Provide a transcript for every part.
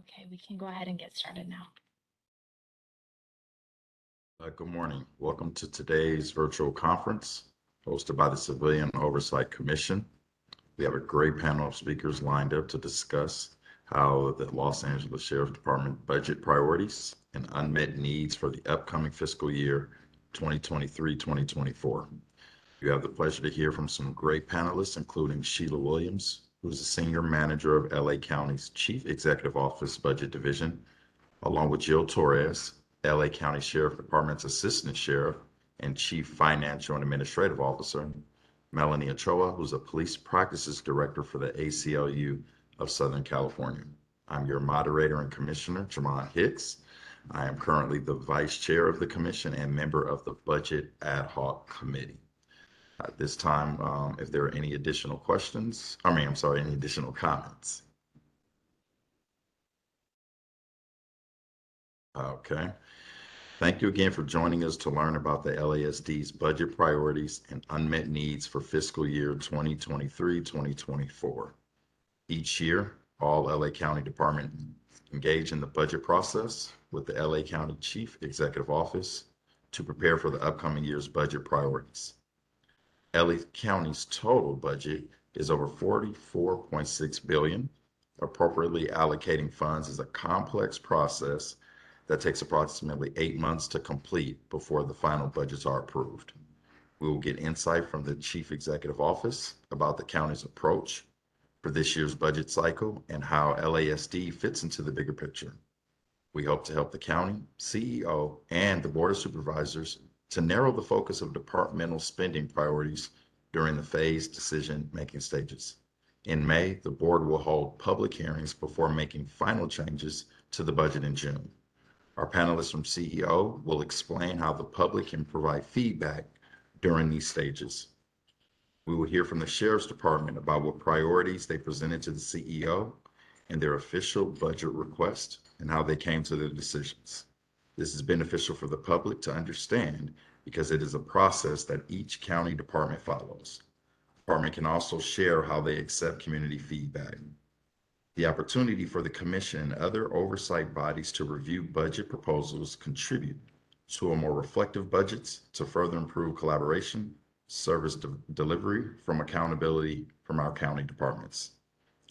Okay, we can go ahead and get started now. Good morning. Welcome to today's virtual conference hosted by the Civilian Oversight Commission. We have a great panel of speakers lined up to discuss how the Los Angeles Sheriff's Department budget priorities and unmet needs for the upcoming fiscal year 2023-2024. You have the pleasure to hear from some great panelists, including Sheila Williams, who is the Senior Manager of LA County's Chief Executive Office Budget Division, along with Jill Torres, LA County Sheriff Department's Assistant Sheriff and Chief Financial and Administrative Officer, Melanie Ochoa, who's a Police Practices Director for the ACLU of Southern California. I'm your moderator and commissioner, Jamon Hicks. I am currently the Vice Chair of the Commission and member of the Budget Ad Hoc Committee. At this time, if there are any additional questions, any additional comments. Okay. Thank you again for joining us to learn about the LASD's budget priorities and unmet needs for fiscal year 2023-2024. Each year, all LA County departments engage in the budget process with the LA County Chief Executive Office to prepare for the upcoming year's budget priorities. LA County's total budget is over $44.6 billion. Appropriately allocating funds is a complex process that takes approximately 8 months to complete before the final budgets are approved. We will get insight from the Chief Executive Office about the county's approach for this year's budget cycle and how LASD fits into the bigger picture. We hope to help the county, CEO, and the Board of Supervisors to narrow the focus of departmental spending priorities during the phased decision-making stages. In May, the board will hold public hearings before making final changes to the budget in June. Our panelists from CEO will explain how the public can provide feedback during these stages. We will hear from the Sheriff's Department about what priorities they presented to the CEO and their official budget request and how they came to their decisions. This is beneficial for the public to understand because it is a process that each county department follows. The department can also share how they accept community feedback. The opportunity for the Commission and other oversight bodies to review budget proposals contribute to a more reflective budgets to further improve collaboration, service delivery from accountability from our county departments.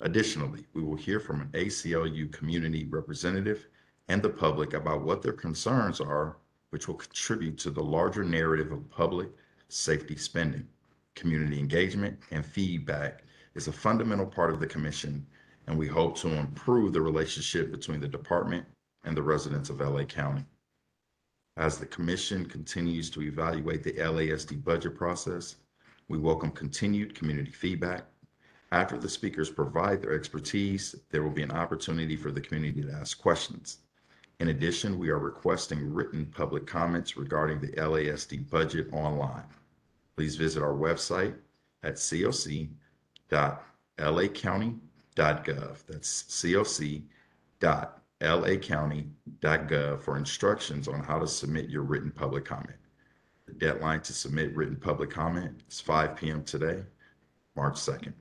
Additionally, we will hear from an ACLU community representative and the public about what their concerns are, which will contribute to the larger narrative of public safety spending. Community engagement and feedback is a fundamental part of the Commission, and we hope to improve the relationship between the department and the residents of LA County. As the Commission continues to evaluate the LASD budget process, we welcome continued community feedback. After the speakers provide their expertise, there will be an opportunity for the community to ask questions. In addition, we are requesting written public comments regarding the LASD budget online. Please visit our website at coc.lacounty.gov. That's coc.lacounty.gov for instructions on how to submit your written public comment. The deadline to submit written public comment is 5 p.m. today, March 2nd.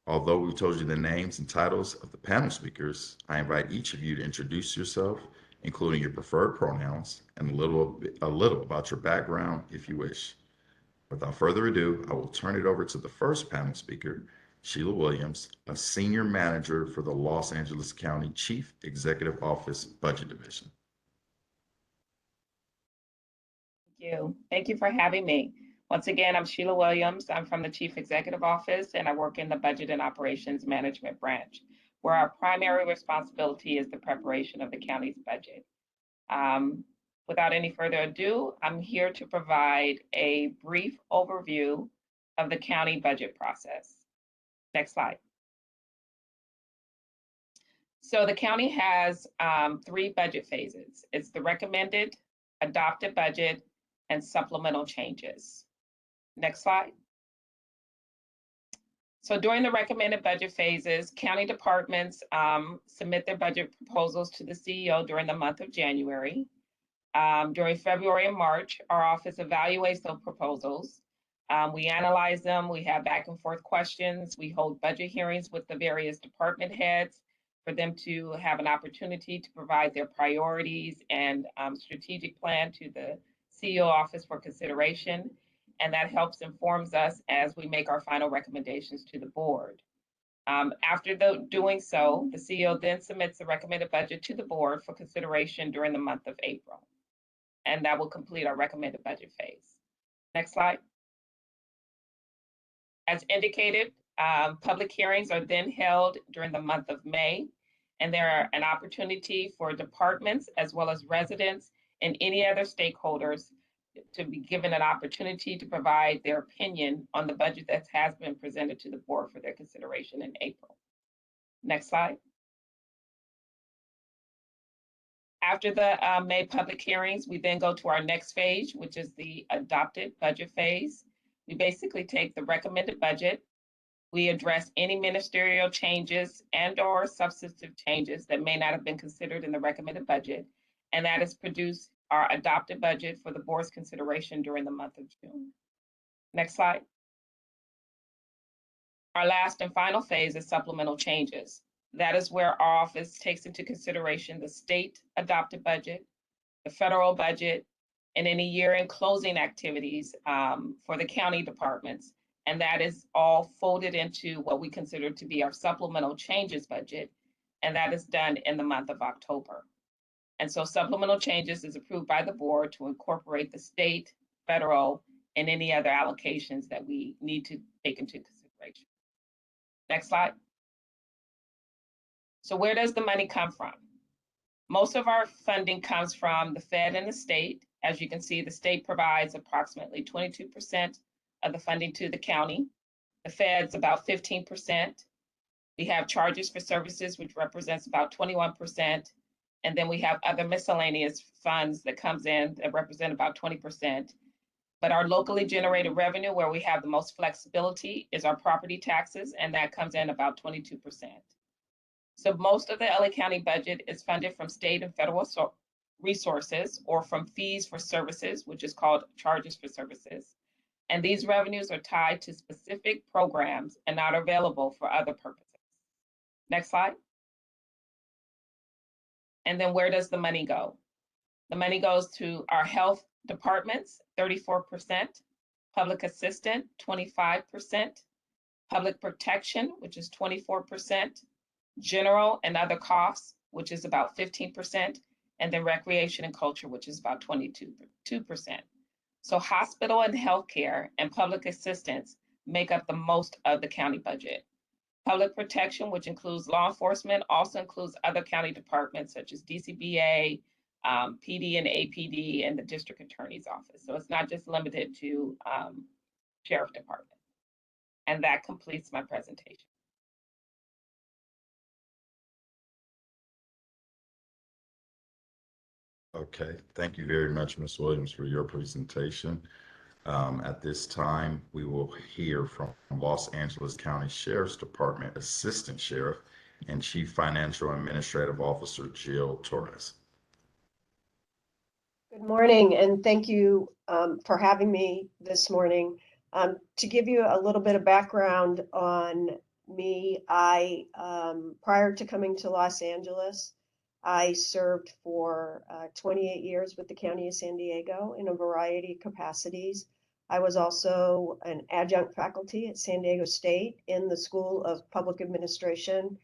Although we've told you the names and titles of the panel speakers, I invite each of you to introduce yourself, including your preferred pronouns and a little about your background if you wish. Without further ado, I will turn it over to the first panel speaker, Sheila Williams, a Senior Manager for the Los Angeles County Chief Executive Office Budget Division. Thank you. Thank you for having me. Once again, I'm Sheila Williams. I'm from the Chief Executive Office, and I work in the Budget and Operations Management branch, where our primary responsibility is the preparation of the county's budget. Without any further ado, I'm here to provide a brief overview of the county budget process. Next slide. So the county has 3 budget phases. It's the recommended, adopted budget, and supplemental changes. Next slide. So during the recommended budget phases, county departments submit their budget proposals to the CEO during the month of January. During February and March, our office evaluates those proposals. We analyze them, we have back and forth questions, we hold budget hearings with the various department heads for them to have an opportunity to provide their priorities and strategic plan to the CEO office for consideration. And that helps informs us as we make our final recommendations to the board. After doing so, the CEO then submits the recommended budget to the board for consideration during the month of April. And that will complete our recommended budget phase. Next slide. As indicated, public hearings are then held during the month of May, and there are an opportunity for departments as well as residents and any other stakeholders to be given an opportunity to provide their opinion on the budget that has been presented to the board for their consideration in April. Next slide. After the May public hearings, we then go to our next phase, which is the adopted budget phase. We basically take the recommended budget. We address any ministerial changes and/or substantive changes that may not have been considered in the recommended budget, and that is produce our adopted budget for the board's consideration during the month of June. Next slide. Our last and final phase is supplemental changes. That is where our office takes into consideration the state adopted budget, the federal budget, and any year-end closing activities for the county departments. And that is all folded into what we consider to be our supplemental changes budget. And that is done in the month of October. And so supplemental changes is approved by the board to incorporate the state, federal, and any other allocations that we need to take into consideration. Next slide. So where does the money come from? Most of our funding comes from the Fed and the state. As you can see, the state provides approximately 22% of the funding to the county. The Fed's about 15%. We have charges for services, which represents about 21%. And then we have other miscellaneous funds that comes in that represent about 20%. But our locally generated revenue, where we have the most flexibility, is our property taxes, and that comes in about 22%. So most of the LA County budget is funded from state and federal resources or from fees for services, which is called charges for services. And these revenues are tied to specific programs and not available for other purposes. Next slide. And then where does the money go? The money goes to our health departments, 34%, public assistant, 25%, public protection, which is 24%, general and other costs, which is about 15%, and then recreation and culture, which is about 22%. So hospital and healthcare and public assistance make up the most of the county budget. Public protection, which includes law enforcement, also includes other county departments such as DCBA, PD and APD, and the district attorney's office. So it's not just limited to sheriff department. And that completes my presentation. Okay, thank you very much, Ms. Williams, for your presentation. At this time, we will hear from Los Angeles County Sheriff's Department Assistant Sheriff and Chief Financial Administrative Officer, Jill Torres. Good morning, and thank you for having me this morning. To give you a little bit of background on me, prior to coming to Los Angeles, I served for 28 years with the County of San Diego in a variety of capacities. I was also an adjunct faculty at San Diego State in the School of Public Administration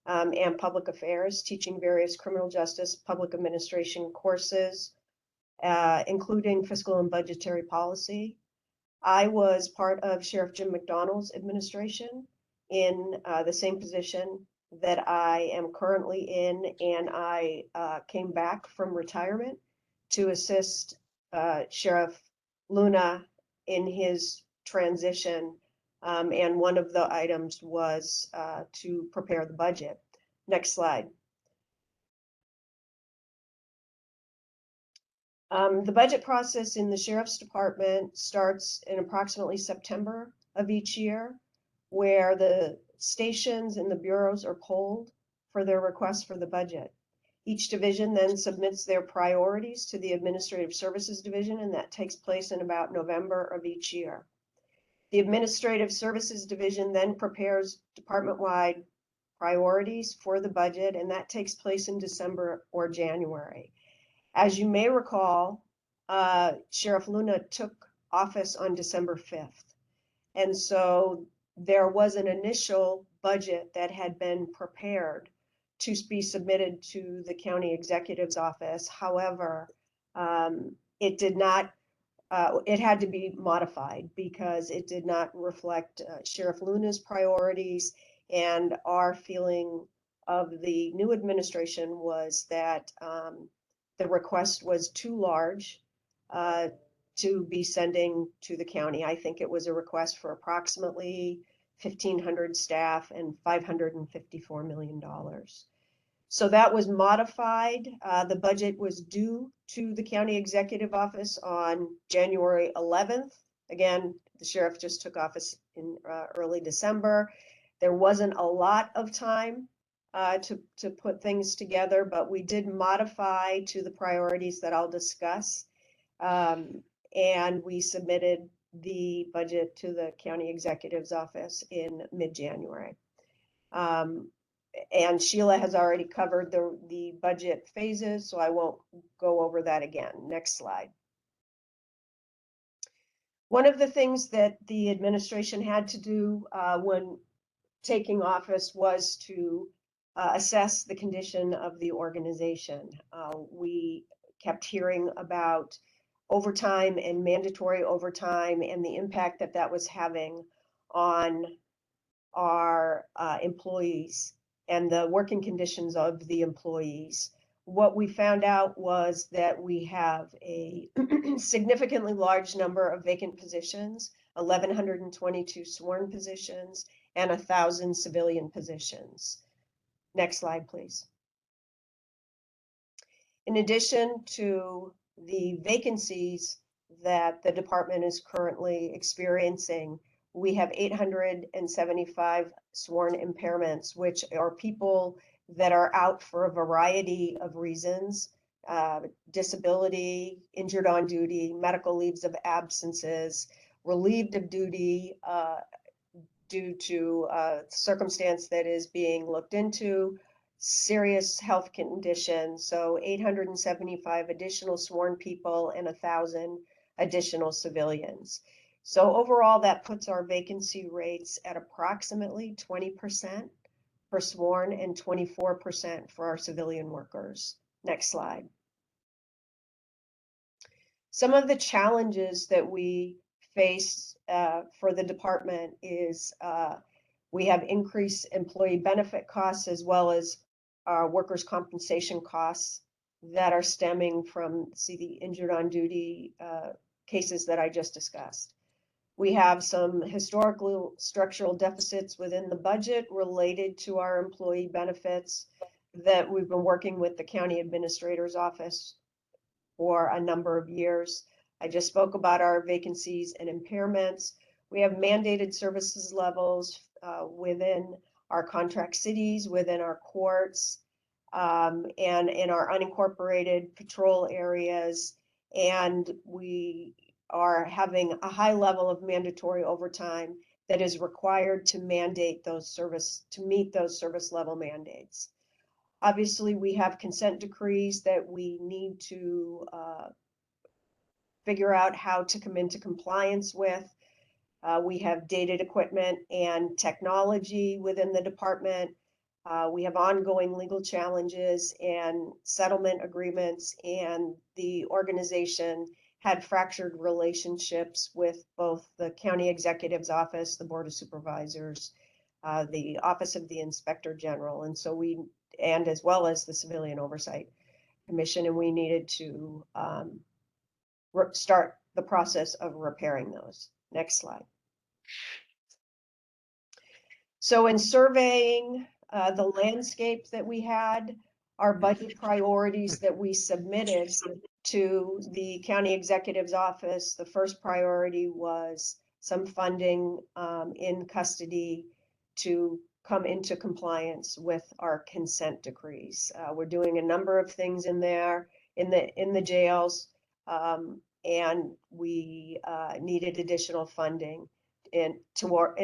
and Public Affairs, teaching various criminal justice, public administration courses, including fiscal and budgetary policy. I was part of Sheriff Jim McDonald's administration in the same position that I am currently in, and I came back from retirement to assist Sheriff Luna in his transition, and one of the items was to prepare the budget. Next slide. The budget process in the Sheriff's Department starts in approximately September of each year, where the stations and the bureaus are polled for their requests for the budget. Each division then submits their priorities to the Administrative Services Division, and that takes place in about November of each year. The Administrative Services Division then prepares department-wide priorities for the budget, and that takes place in December or January. As you may recall, Sheriff Luna took office on December 5th. And so there was an initial budget that had been prepared to be submitted to the county executive's office. However, it did not, it had to be modified because it did not reflect Sheriff Luna's priorities, and our feeling of the new administration was that the request was too large to be sending to the county. I think it was a request for approximately 1,500 staff and $554 million. So that was modified. The budget was due to the county executive office on January 11th. Again, the sheriff just took office in early December. There wasn't a lot of time to put things together, but we did modify to the priorities that I'll discuss. And we submitted the budget to the county executive's office in mid-January. And Sheila has already covered the budget phases, so I won't go over that again. Next slide. One of the things that the administration had to do when taking office was to assess the condition of the organization. We kept hearing about overtime and mandatory overtime and the impact that that was having on our employees and the working conditions of the employees. What we found out was that we have a significantly large number of vacant positions, 1,122 sworn positions, and 1,000 civilian positions. Next slide, please. In addition to the vacancies that the department is currently experiencing, we have 875 sworn impairments, which are people that are out for a variety of reasons, disability, injured on duty, medical leaves of absences, relieved of duty due to circumstance that is being looked into, serious health conditions. So 875 additional sworn people and 1,000 additional civilians. So overall, that puts our vacancy rates at approximately 20% for sworn and 24% for our civilian workers. Next slide. Some of the challenges that we face for the department is we have increased employee benefit costs as well as workers' compensation costs that are stemming from, the injured on duty cases that I just discussed. We have some historical structural deficits within the budget related to our employee benefits that we've been working with the county administrator's office for a number of years. I just spoke about our vacancies and impairments. We have mandated services levels within our contract cities, within our courts, and in our unincorporated patrol areas. And we are having a high level of mandatory overtime that is required to meet those service level mandates. Obviously, we have consent decrees that we need to figure out how to come into compliance with. We have dated equipment and technology within the department. We have ongoing legal challenges and settlement agreements, and the organization had fractured relationships with both the county executive's office, the board of supervisors, the office of the inspector general, and as well as the Civilian Oversight Commission, and we needed to start the process of repairing those. Next slide. So in surveying the landscape that we had, our budget priorities that we submitted to the county executive's office, the first priority was some funding in custody to come into compliance with our consent decrees. We're doing a number of things in there in the jails, and we needed additional funding in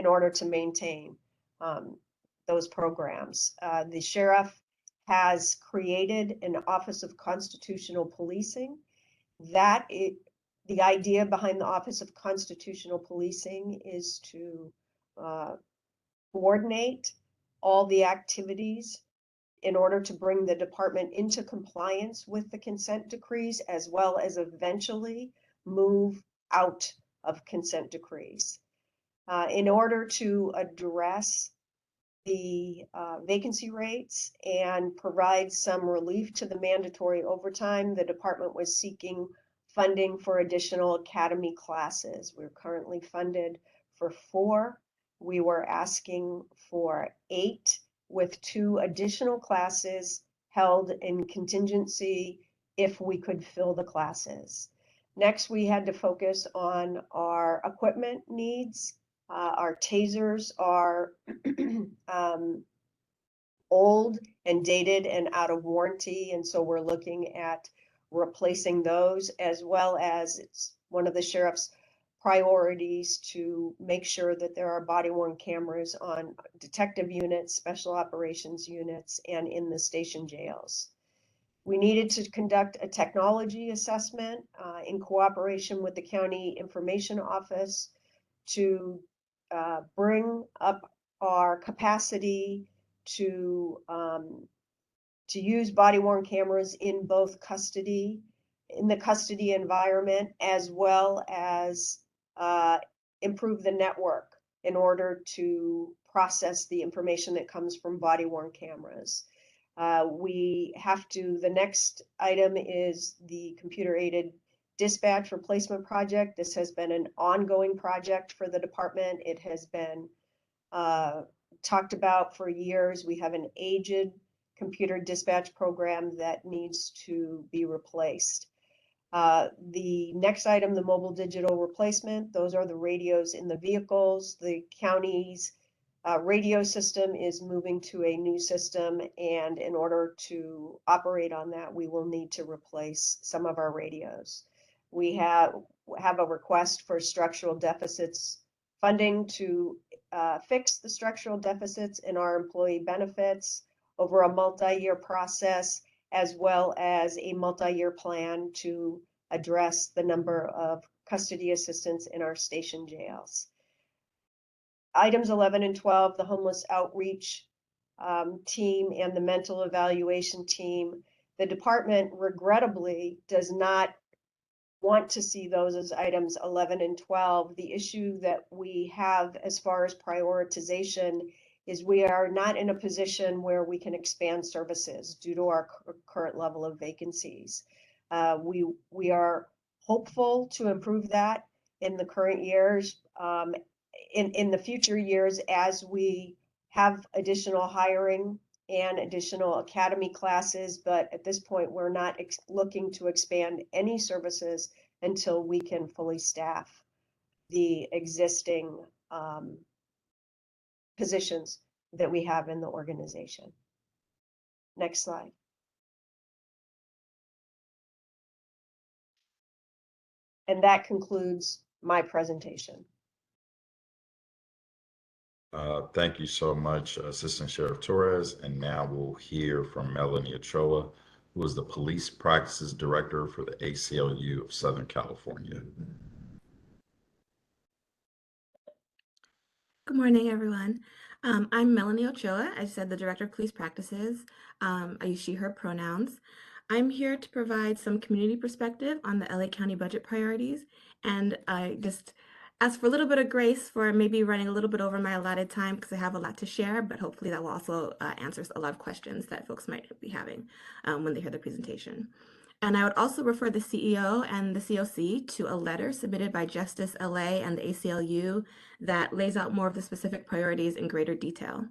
order to maintain those programs. The sheriff has created an Office of Constitutional Policing. The idea behind the Office of Constitutional Policing is to coordinate all the activities in order to bring the department into compliance with the consent decrees, as well as eventually move out of consent decrees. In order to address the vacancy rates and provide some relief to the mandatory overtime, the department was seeking funding for additional academy classes. We're currently funded for 4. We were asking for 8, with 2 additional classes held in contingency if we could fill the classes. Next, we had to focus on our equipment needs. Our tasers are old and dated and out of warranty, and so we're looking at replacing those, as well as it's one of the sheriff's priorities to make sure that there are body-worn cameras on detective units, special operations units, and in the station jails. We needed to conduct a technology assessment in cooperation with the County Information Office to bring up our capacity to use body-worn cameras in both custody, in the custody environment, as well as improve the network in order to process the information that comes from body-worn cameras. The next item is the computer-aided dispatch replacement project. This has been an ongoing project for the department. It has been talked about for years. We have an aged computer dispatch program that needs to be replaced. The next item, the mobile digital replacement, those are the radios in the vehicles. The county's radio system is moving to a new system, and in order to operate on that, we will need to replace some of our radios. We have a request for structural deficits funding to fix the structural deficits in our employee benefits over a multi-year process, as well as a multi-year plan to address the number of custody assistants in our station jails. Items 11 and 12, the homeless outreach team and the mental evaluation team. The department regrettably does not want to see those as items 11 and 12. The issue that we have as far as prioritization is we are not in a position where we can expand services due to our current level of vacancies. We are hopeful to improve that in the current years, in the future years, as we have additional hiring and additional academy classes, but at this point, we're not looking to expand any services until we can fully staff the existing positions that we have in the organization. Next slide. And that concludes my presentation. Thank you so much, Assistant Sheriff Torres. And now we'll hear from Melanie Ochoa, who is the Police Practices Director for the ACLU of Southern California. Good morning, everyone. I'm Melanie Ochoa. I said the Director of Police Practices. I use she, her pronouns. I'm here to provide some community perspective on the LA County budget priorities. And I just ask for a little bit of grace for maybe running a little bit over my allotted time because I have a lot to share, but hopefully that will also answer a lot of questions that folks might be having when they hear the presentation. And I would also refer the CEO and the COC to a letter submitted by Justice LA and the ACLU that lays out more of the specific priorities in greater detail.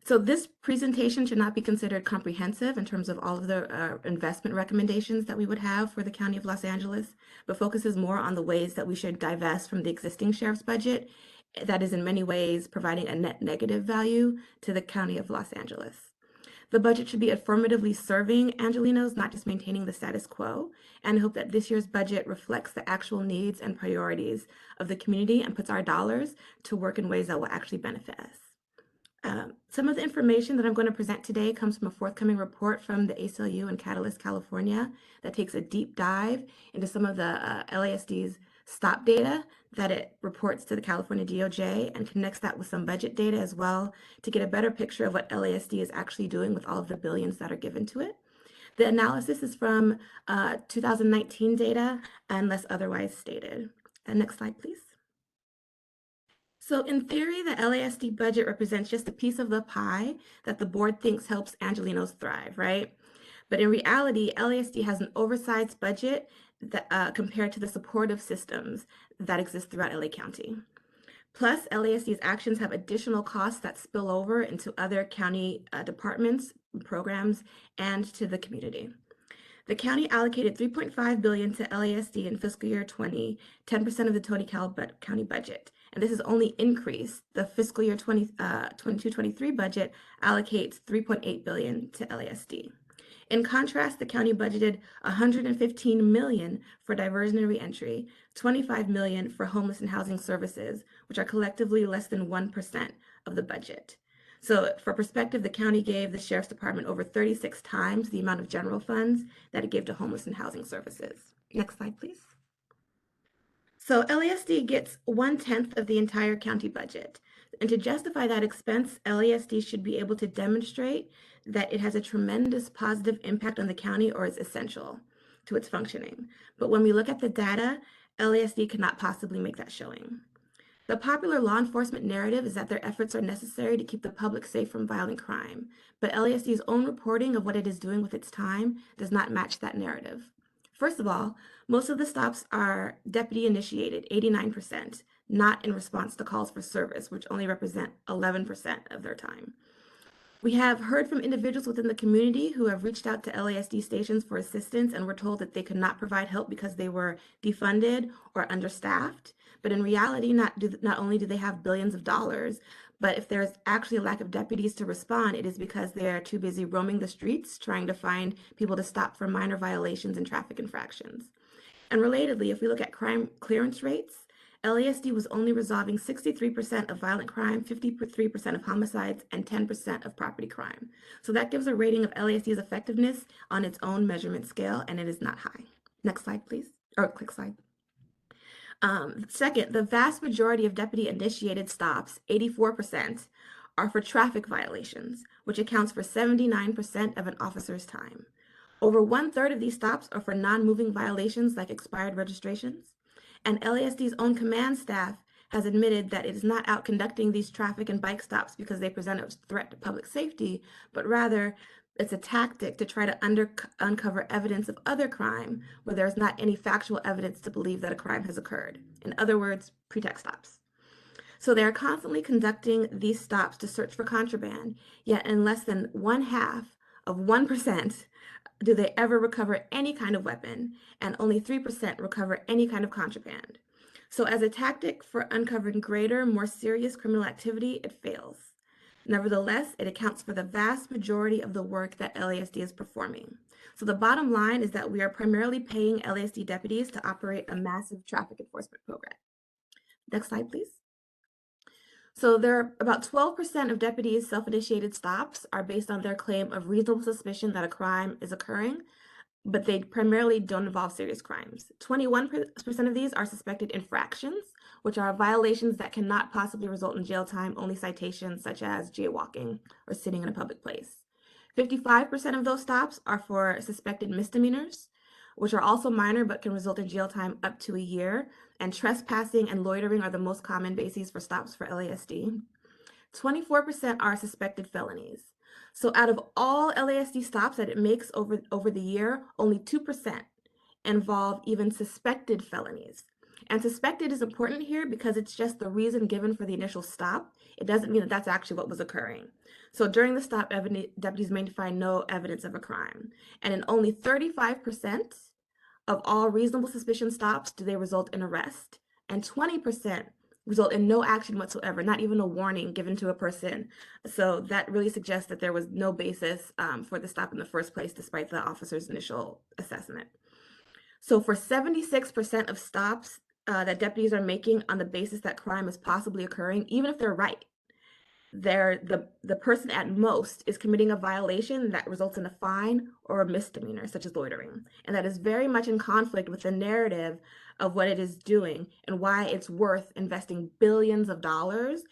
So this presentation should not be considered comprehensive in terms of all of the investment recommendations that we would have for the County of Los Angeles, but focuses more on the ways that we should divest from the existing sheriff's budget that is in many ways providing a net negative value to the County of Los Angeles. The budget should be affirmatively serving Angelenos, not just maintaining the status quo, and I hope that this year's budget reflects the actual needs and priorities of the community and puts our dollars to work in ways that will actually benefit us. Some of the information that I'm going to present today comes from a forthcoming report from the ACLU and Catalyst California that takes a deep dive into some of the LASD's stop data that it reports to the California DOJ and connects that with some budget data as well to get a better picture of what LASD is actually doing with all of the billions that are given to it. The analysis is from 2019 data unless otherwise stated. Next slide, please. So in theory, the LASD budget represents just a piece of the pie that the board thinks helps Angelenos thrive, right? But in reality, LASD has an oversized budget that, compared to the supportive systems that exist throughout LA County. Plus, LASD's actions have additional costs that spill over into other county departments, programs, and to the community. The county allocated $3.5 billion to LASD in fiscal year 20, 10% of the county budget. And this has only increased. The fiscal year 22-23 budget allocates $3.8 billion to LASD. In contrast, the county budgeted $115 million for diversion and reentry, $25 million for homeless and housing services, which are collectively less than 1% of the budget. So for perspective, the county gave the Sheriff's Department over 36 times the amount of general funds that it gave to homeless and housing services. Next slide, please. So LASD gets 1/10 of the entire county budget. And to justify that expense, LASD should be able to demonstrate that it has a tremendous positive impact on the county or is essential to its functioning. But when we look at the data, LASD cannot possibly make that showing. The popular law enforcement narrative is that their efforts are necessary to keep the public safe from violent crime, but LASD's own reporting of what it is doing with its time does not match that narrative. First of all, most of the stops are deputy initiated, 89%, not in response to calls for service, which only represent 11% of their time. We have heard from individuals within the community who have reached out to LASD stations for assistance and were told that they could not provide help because they were defunded or understaffed. But in reality, not only do they have billions of dollars, but if there's actually a lack of deputies to respond, it is because they are too busy roaming the streets trying to find people to stop for minor violations and traffic infractions. And relatedly, if we look at crime clearance rates, LASD was only resolving 63% of violent crime, 53% of homicides, and 10% of property crime. So that gives a rating of LASD's effectiveness on its own measurement scale, and it is not high. Next slide, please. Or click slide. Second, the vast majority of deputy-initiated stops, 84%, are for traffic violations, which accounts for 79% of an officer's time. Over 1/3 of these stops are for non-moving violations like expired registrations. And LASD's own command staff has admitted that it is not out conducting these traffic and bike stops because they present a threat to public safety, but rather it's a tactic to try to uncover evidence of other crime where there's not any factual evidence to believe that a crime has occurred. In other words, pretext stops. So they're constantly conducting these stops to search for contraband, yet in less than 1/2 of 1% do they ever recover any kind of weapon, and only 3% recover any kind of contraband. So as a tactic for uncovering greater, more serious criminal activity, it fails. Nevertheless, it accounts for the vast majority of the work that LASD is performing. So the bottom line is that we are primarily paying LASD deputies to operate a massive traffic enforcement program. Next slide, please. So there are about 12% of deputies' self-initiated stops are based on their claim of reasonable suspicion that a crime is occurring, but they primarily don't involve serious crimes. 21% of these are suspected infractions, which are violations that cannot possibly result in jail time, only citations such as jaywalking or sitting in a public place. 55% of those stops are for suspected misdemeanors, which are also minor but can result in jail time up to a year. And trespassing and loitering are the most common bases for stops for LASD. 24% are suspected felonies. So out of all LASD stops that it makes over the year, only 2% involve even suspected felonies. And suspected is important here because it's just the reason given for the initial stop. It doesn't mean that that's actually what was occurring. So during the stop, deputies may find no evidence of a crime. And in only 35% of all reasonable suspicion stops do they result in arrest. And 20% result in no action whatsoever, not even a warning given to a person. So that really suggests that there was no basis for the stop in the first place, despite the officer's initial assessment. So for 76% of stops that deputies are making on the basis that crime is possibly occurring, even if they're right, the person at most is committing a violation that results in a fine or a misdemeanor, such as loitering. And that is very much in conflict with the narrative of what it is doing and why it's worth investing billions of dollars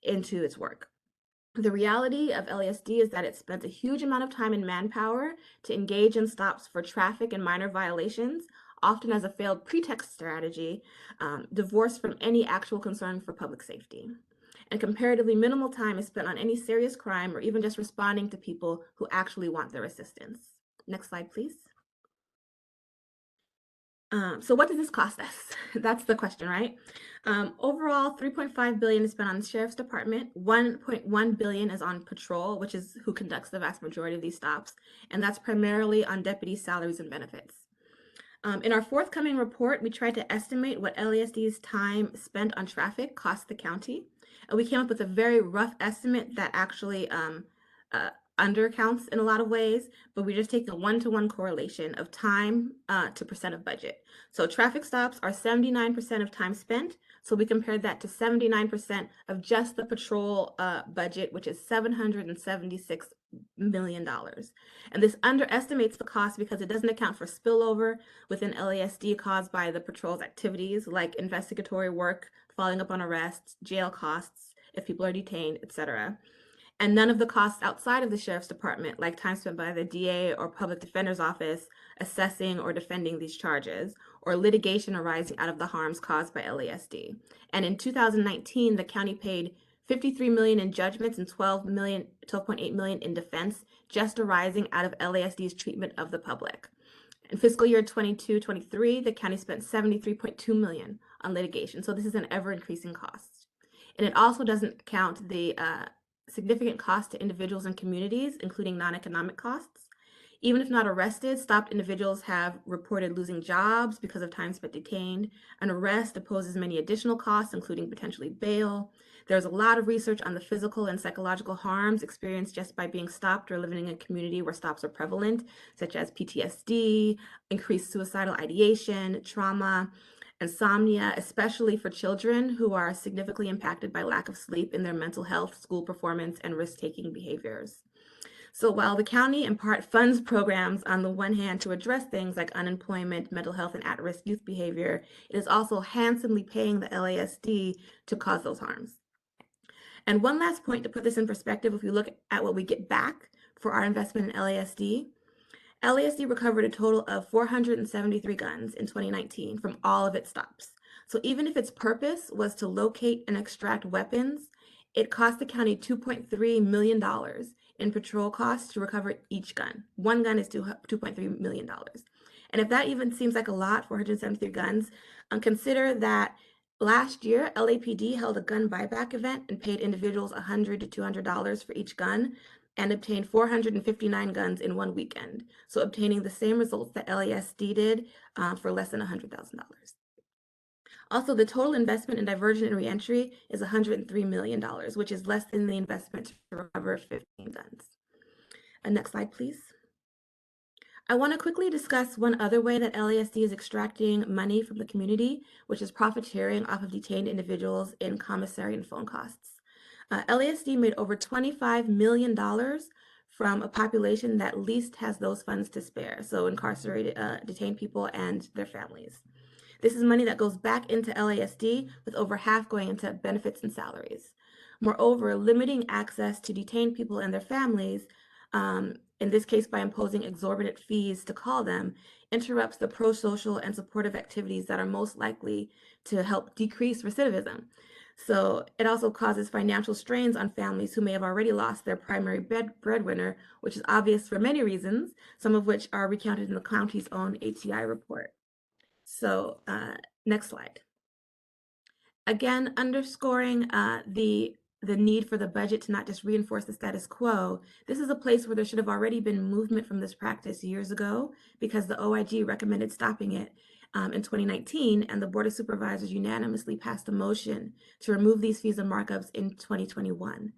into its work. The reality of LASD is that it spends a huge amount of time and manpower to engage in stops for traffic and minor violations, often as a failed pretext strategy, divorced from any actual concern for public safety. And comparatively minimal time is spent on any serious crime or even just responding to people who actually want their assistance. Next slide, please. So what does this cost us? That's the question, right? Overall, $3.5 billion is spent on the Sheriff's Department. $1.1 billion is on patrol, which is who conducts the vast majority of these stops. And that's primarily on deputy salaries and benefits. In our forthcoming report, we tried to estimate what LASD's time spent on traffic cost the county. And we came up with a very rough estimate that actually undercounts in a lot of ways, but we just take a one-to-one correlation of time to percent of budget. So traffic stops are 79% of time spent. So we compared that to 79% of just the patrol budget, which is $776 million. And this underestimates the cost because it doesn't account for spillover within LASD caused by the patrol's activities like investigatory work, following up on arrests, jail costs if people are detained, etc. And none of the costs outside of the Sheriff's Department, like time spent by the DA or Public Defender's Office assessing or defending these charges, or litigation arising out of the harms caused by LASD. And in 2019, the county paid $53 million in judgments and $12.8 million in defense, just arising out of LASD's treatment of the public. In fiscal year 22-23, the county spent $73.2 million on litigation. So this is an ever-increasing cost. And it also doesn't count the significant cost to individuals and communities, including non-economic costs. Even if not arrested, stopped individuals have reported losing jobs because of time spent detained. An arrest imposes many additional costs, including potentially bail. There's a lot of research on the physical and psychological harms experienced just by being stopped or living in a community where stops are prevalent, such as PTSD, increased suicidal ideation, trauma, insomnia, especially for children who are significantly impacted by lack of sleep in their mental health, school performance, and risk-taking behaviors. So while the county in part funds programs on the one hand to address things like unemployment, mental health, and at-risk youth behavior, it is also handsomely paying the LASD to cause those harms. And one last point to put this in perspective, if we look at what we get back for our investment in LASD, LASD recovered a total of 473 guns in 2019 from all of its stops. So even if its purpose was to locate and extract weapons, it cost the county $2.3 million in patrol costs to recover each gun. One gun is $2.3 million. And if that even seems like a lot, 473 guns, consider that last year, LAPD held a gun buyback event and paid individuals $100 to $200 for each gun, and obtained 459 guns in one weekend. So obtaining the same results that LASD did for less than $100,000. Also, the total investment in diversion and reentry is $103 million, which is less than the investment to recover 15 guns. Next slide, please. I want to quickly discuss one other way that LASD is extracting money from the community, which is profiteering off of detained individuals in commissary and phone costs. LASD made over $25 million from a population that least has those funds to spare, so incarcerated, detained people and their families. This is money that goes back into LASD, with over half going into benefits and salaries. Moreover, limiting access to detained people and their families, in this case by imposing exorbitant fees to call them, interrupts the pro-social and supportive activities that are most likely to help decrease recidivism. So it also causes financial strains on families who may have already lost their primary breadwinner, which is obvious for many reasons, some of which are recounted in the county's own HCI report. So next slide. Again, underscoring the need for the budget to not just reinforce the status quo, this is a place where there should have already been movement from this practice years ago, because the OIG recommended stopping it in 2019, and the Board of Supervisors unanimously passed a motion to remove these fees and markups in 2021.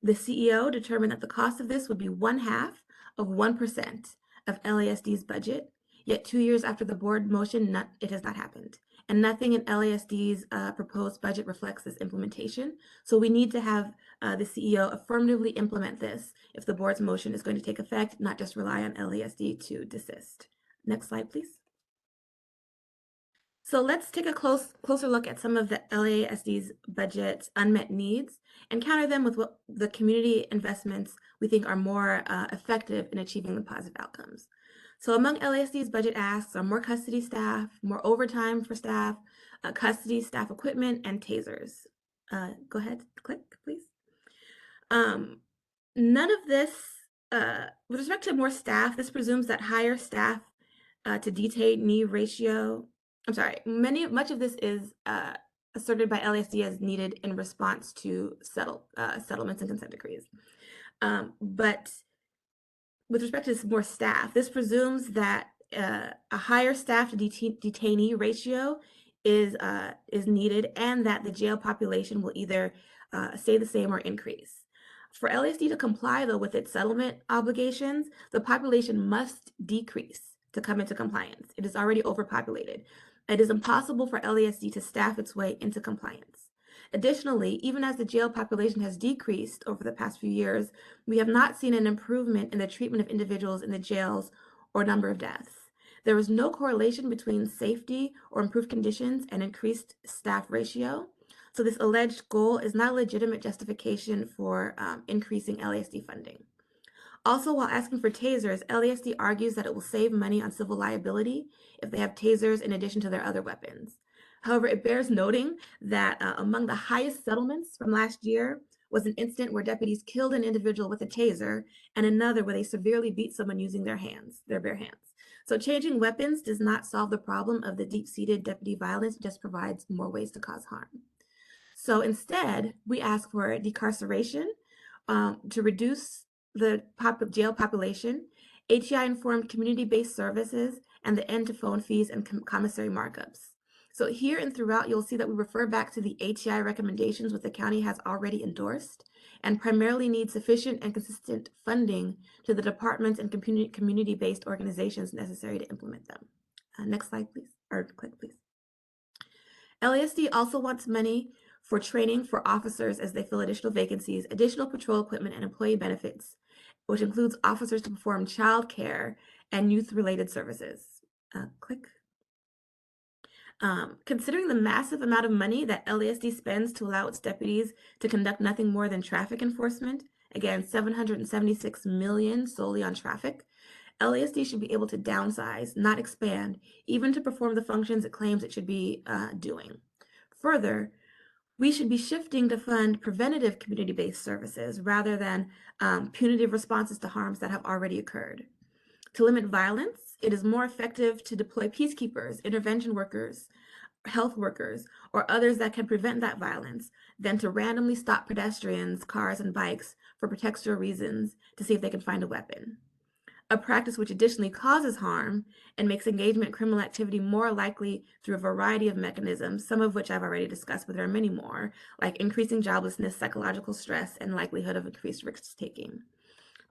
The CEO determined that the cost of this would be 1/2 of 1% of LASD's budget, yet 2 years after the board motion, it has not happened. and nothing in LASD's proposed budget reflects this implementation. So we need to have the CEO affirmatively implement this if the board's motion is going to take effect, not just rely on LASD to desist. Next slide, please. So let's take a closer look at some of the LASD's budget's unmet needs and counter them with what the community investments we think are more effective in achieving the positive outcomes. So among LASD's budget asks are more custody staff, more overtime for staff, custody staff equipment, and tasers. Go ahead, click, please. None of this, with respect to more staff, this presumes that higher staff to detainee ratio, much of this is asserted by LASD as needed in response to settlements and consent decrees. But with respect to more staff, this presumes that a higher staff to detainee ratio is needed, and that the jail population will either stay the same or increase. For LASD to comply, though, with its settlement obligations, the population must decrease to come into compliance. It is already overpopulated. It is impossible for LASD to staff its way into compliance. Additionally, even as the jail population has decreased over the past few years, we have not seen an improvement in the treatment of individuals in the jails or number of deaths. There is no correlation between safety or improved conditions and increased staff ratio. So this alleged goal is not a legitimate justification for increasing LASD funding. Also, while asking for tasers, LASD argues that it will save money on civil liability if they have tasers in addition to their other weapons. However, it bears noting that among the highest settlements from last year was an incident where deputies killed an individual with a taser and another where they severely beat someone using their bare hands. So changing weapons does not solve the problem of the deep-seated deputy violence, it just provides more ways to cause harm. So instead, we ask for decarceration to reduce the jail population, HEI-informed community-based services, and the end to phone fees and commissary markups. So here and throughout, you'll see that we refer back to the HEI recommendations, which the county has already endorsed, and primarily need sufficient and consistent funding to the departments and community-based organizations necessary to implement them. Next slide, please, or click, please. LASD also wants money for training for officers as they fill additional vacancies, additional patrol equipment, and employee benefits, which includes officers to perform child care and youth-related services. Click. Considering the massive amount of money that LASD spends to allow its deputies to conduct nothing more than traffic enforcement, again, $776 million solely on traffic, LASD should be able to downsize, not expand, even to perform the functions it claims it should be doing. Further, we should be shifting to fund preventative community-based services rather than punitive responses to harms that have already occurred. To limit violence, it is more effective to deploy peacekeepers, intervention workers, health workers, or others that can prevent that violence than to randomly stop pedestrians, cars, and bikes for pretextual reasons to see if they can find a weapon. A practice which additionally causes harm and makes engagement in criminal activity more likely through a variety of mechanisms, some of which I've already discussed, but there are many more, like increasing joblessness, psychological stress, and likelihood of increased risk-taking.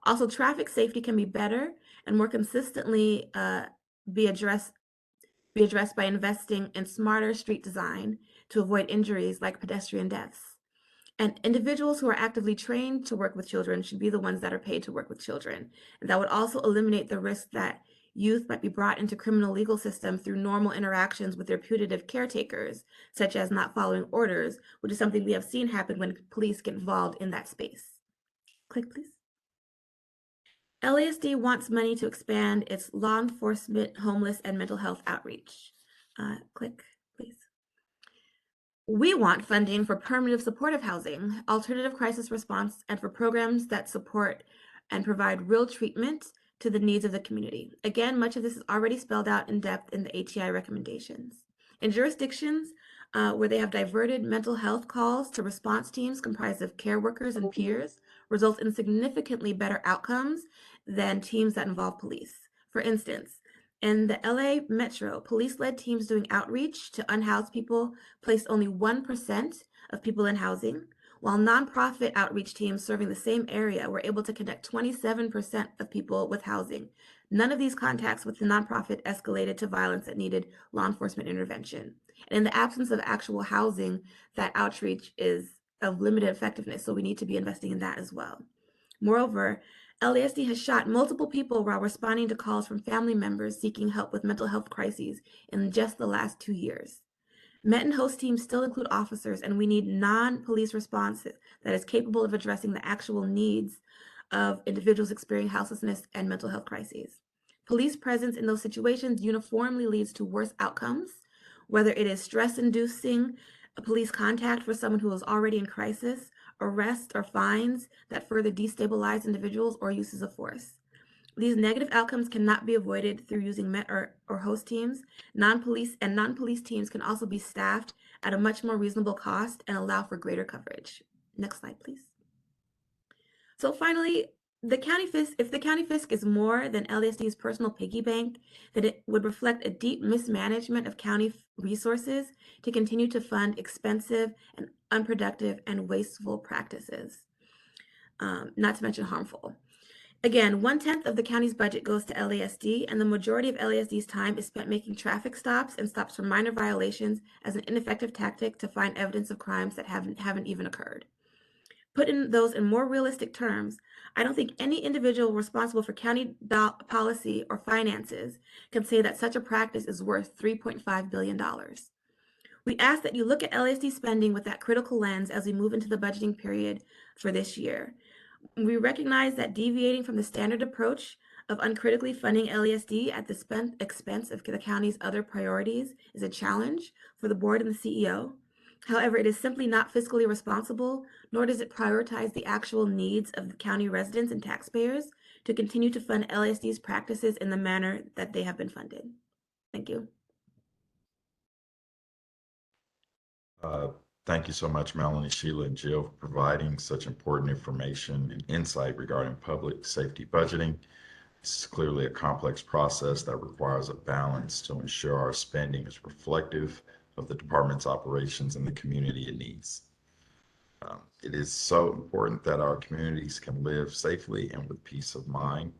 Also, traffic safety can be better and more consistently be addressed by investing in smarter street design to avoid injuries like pedestrian deaths. And individuals who are actively trained to work with children should be the ones that are paid to work with children. And that would also eliminate the risk that youth might be brought into criminal legal system through normal interactions with their putative caretakers, such as not following orders, which is something we have seen happen when police get involved in that space. Click, please. LASD wants money to expand its law enforcement, homeless, and mental health outreach. Click, please. We want funding for permanent supportive housing, alternative crisis response, and for programs that support and provide real treatment to the needs of the community. Again, much of this is already spelled out in depth in the HEI recommendations. In jurisdictions where they have diverted mental health calls to response teams comprised of care workers and peers, results in significantly better outcomes than teams that involve police. For instance, in the LA Metro, police-led teams doing outreach to unhoused people placed only 1% of people in housing, while nonprofit outreach teams serving the same area were able to connect 27% of people with housing. None of these contacts with the nonprofit escalated to violence that needed law enforcement intervention. And in the absence of actual housing, that outreach is of limited effectiveness. So we need to be investing in that as well. Moreover, LASD has shot multiple people while responding to calls from family members seeking help with mental health crises in just the last 2 years. Met and host teams still include officers, and we need non-police response that is capable of addressing the actual needs of individuals experiencing houselessness and mental health crises. Police presence in those situations uniformly leads to worse outcomes, whether it is stress-inducing a police contact for someone who is already in crisis, arrests or fines that further destabilize individuals, or uses of force. These negative outcomes cannot be avoided through using Met or host teams. Non-police teams can also be staffed at a much more reasonable cost and allow for greater coverage. Next slide, please. So finally, if the county fisc is more than LASD's personal piggy bank, then it would reflect a deep mismanagement of county resources to continue to fund expensive and unproductive and wasteful practices, not to mention harmful. Again, 1/10 of the county's budget goes to LASD, and the majority of LASD's time is spent making traffic stops and stops for minor violations as an ineffective tactic to find evidence of crimes that haven't even occurred. Put in those in more realistic terms, I don't think any individual responsible for county policy or finances can say that such a practice is worth $3.5 billion. We ask that you look at LASD spending with that critical lens as we move into the budgeting period for this year. We recognize that deviating from the standard approach of uncritically funding LASD at the expense of the county's other priorities is a challenge for the board and the CEO. However, it is simply not fiscally responsible, nor does it prioritize the actual needs of the county residents and taxpayers to continue to fund LASD's practices in the manner that they have been funded. Thank you. Thank you so much, Melanie, Sheila, and Jill, for providing such important information and insight regarding public safety budgeting. This is clearly a complex process that requires a balance to ensure our spending is reflective of the department's operations and the community it needs. It is so important that our communities can live safely and with peace of mind.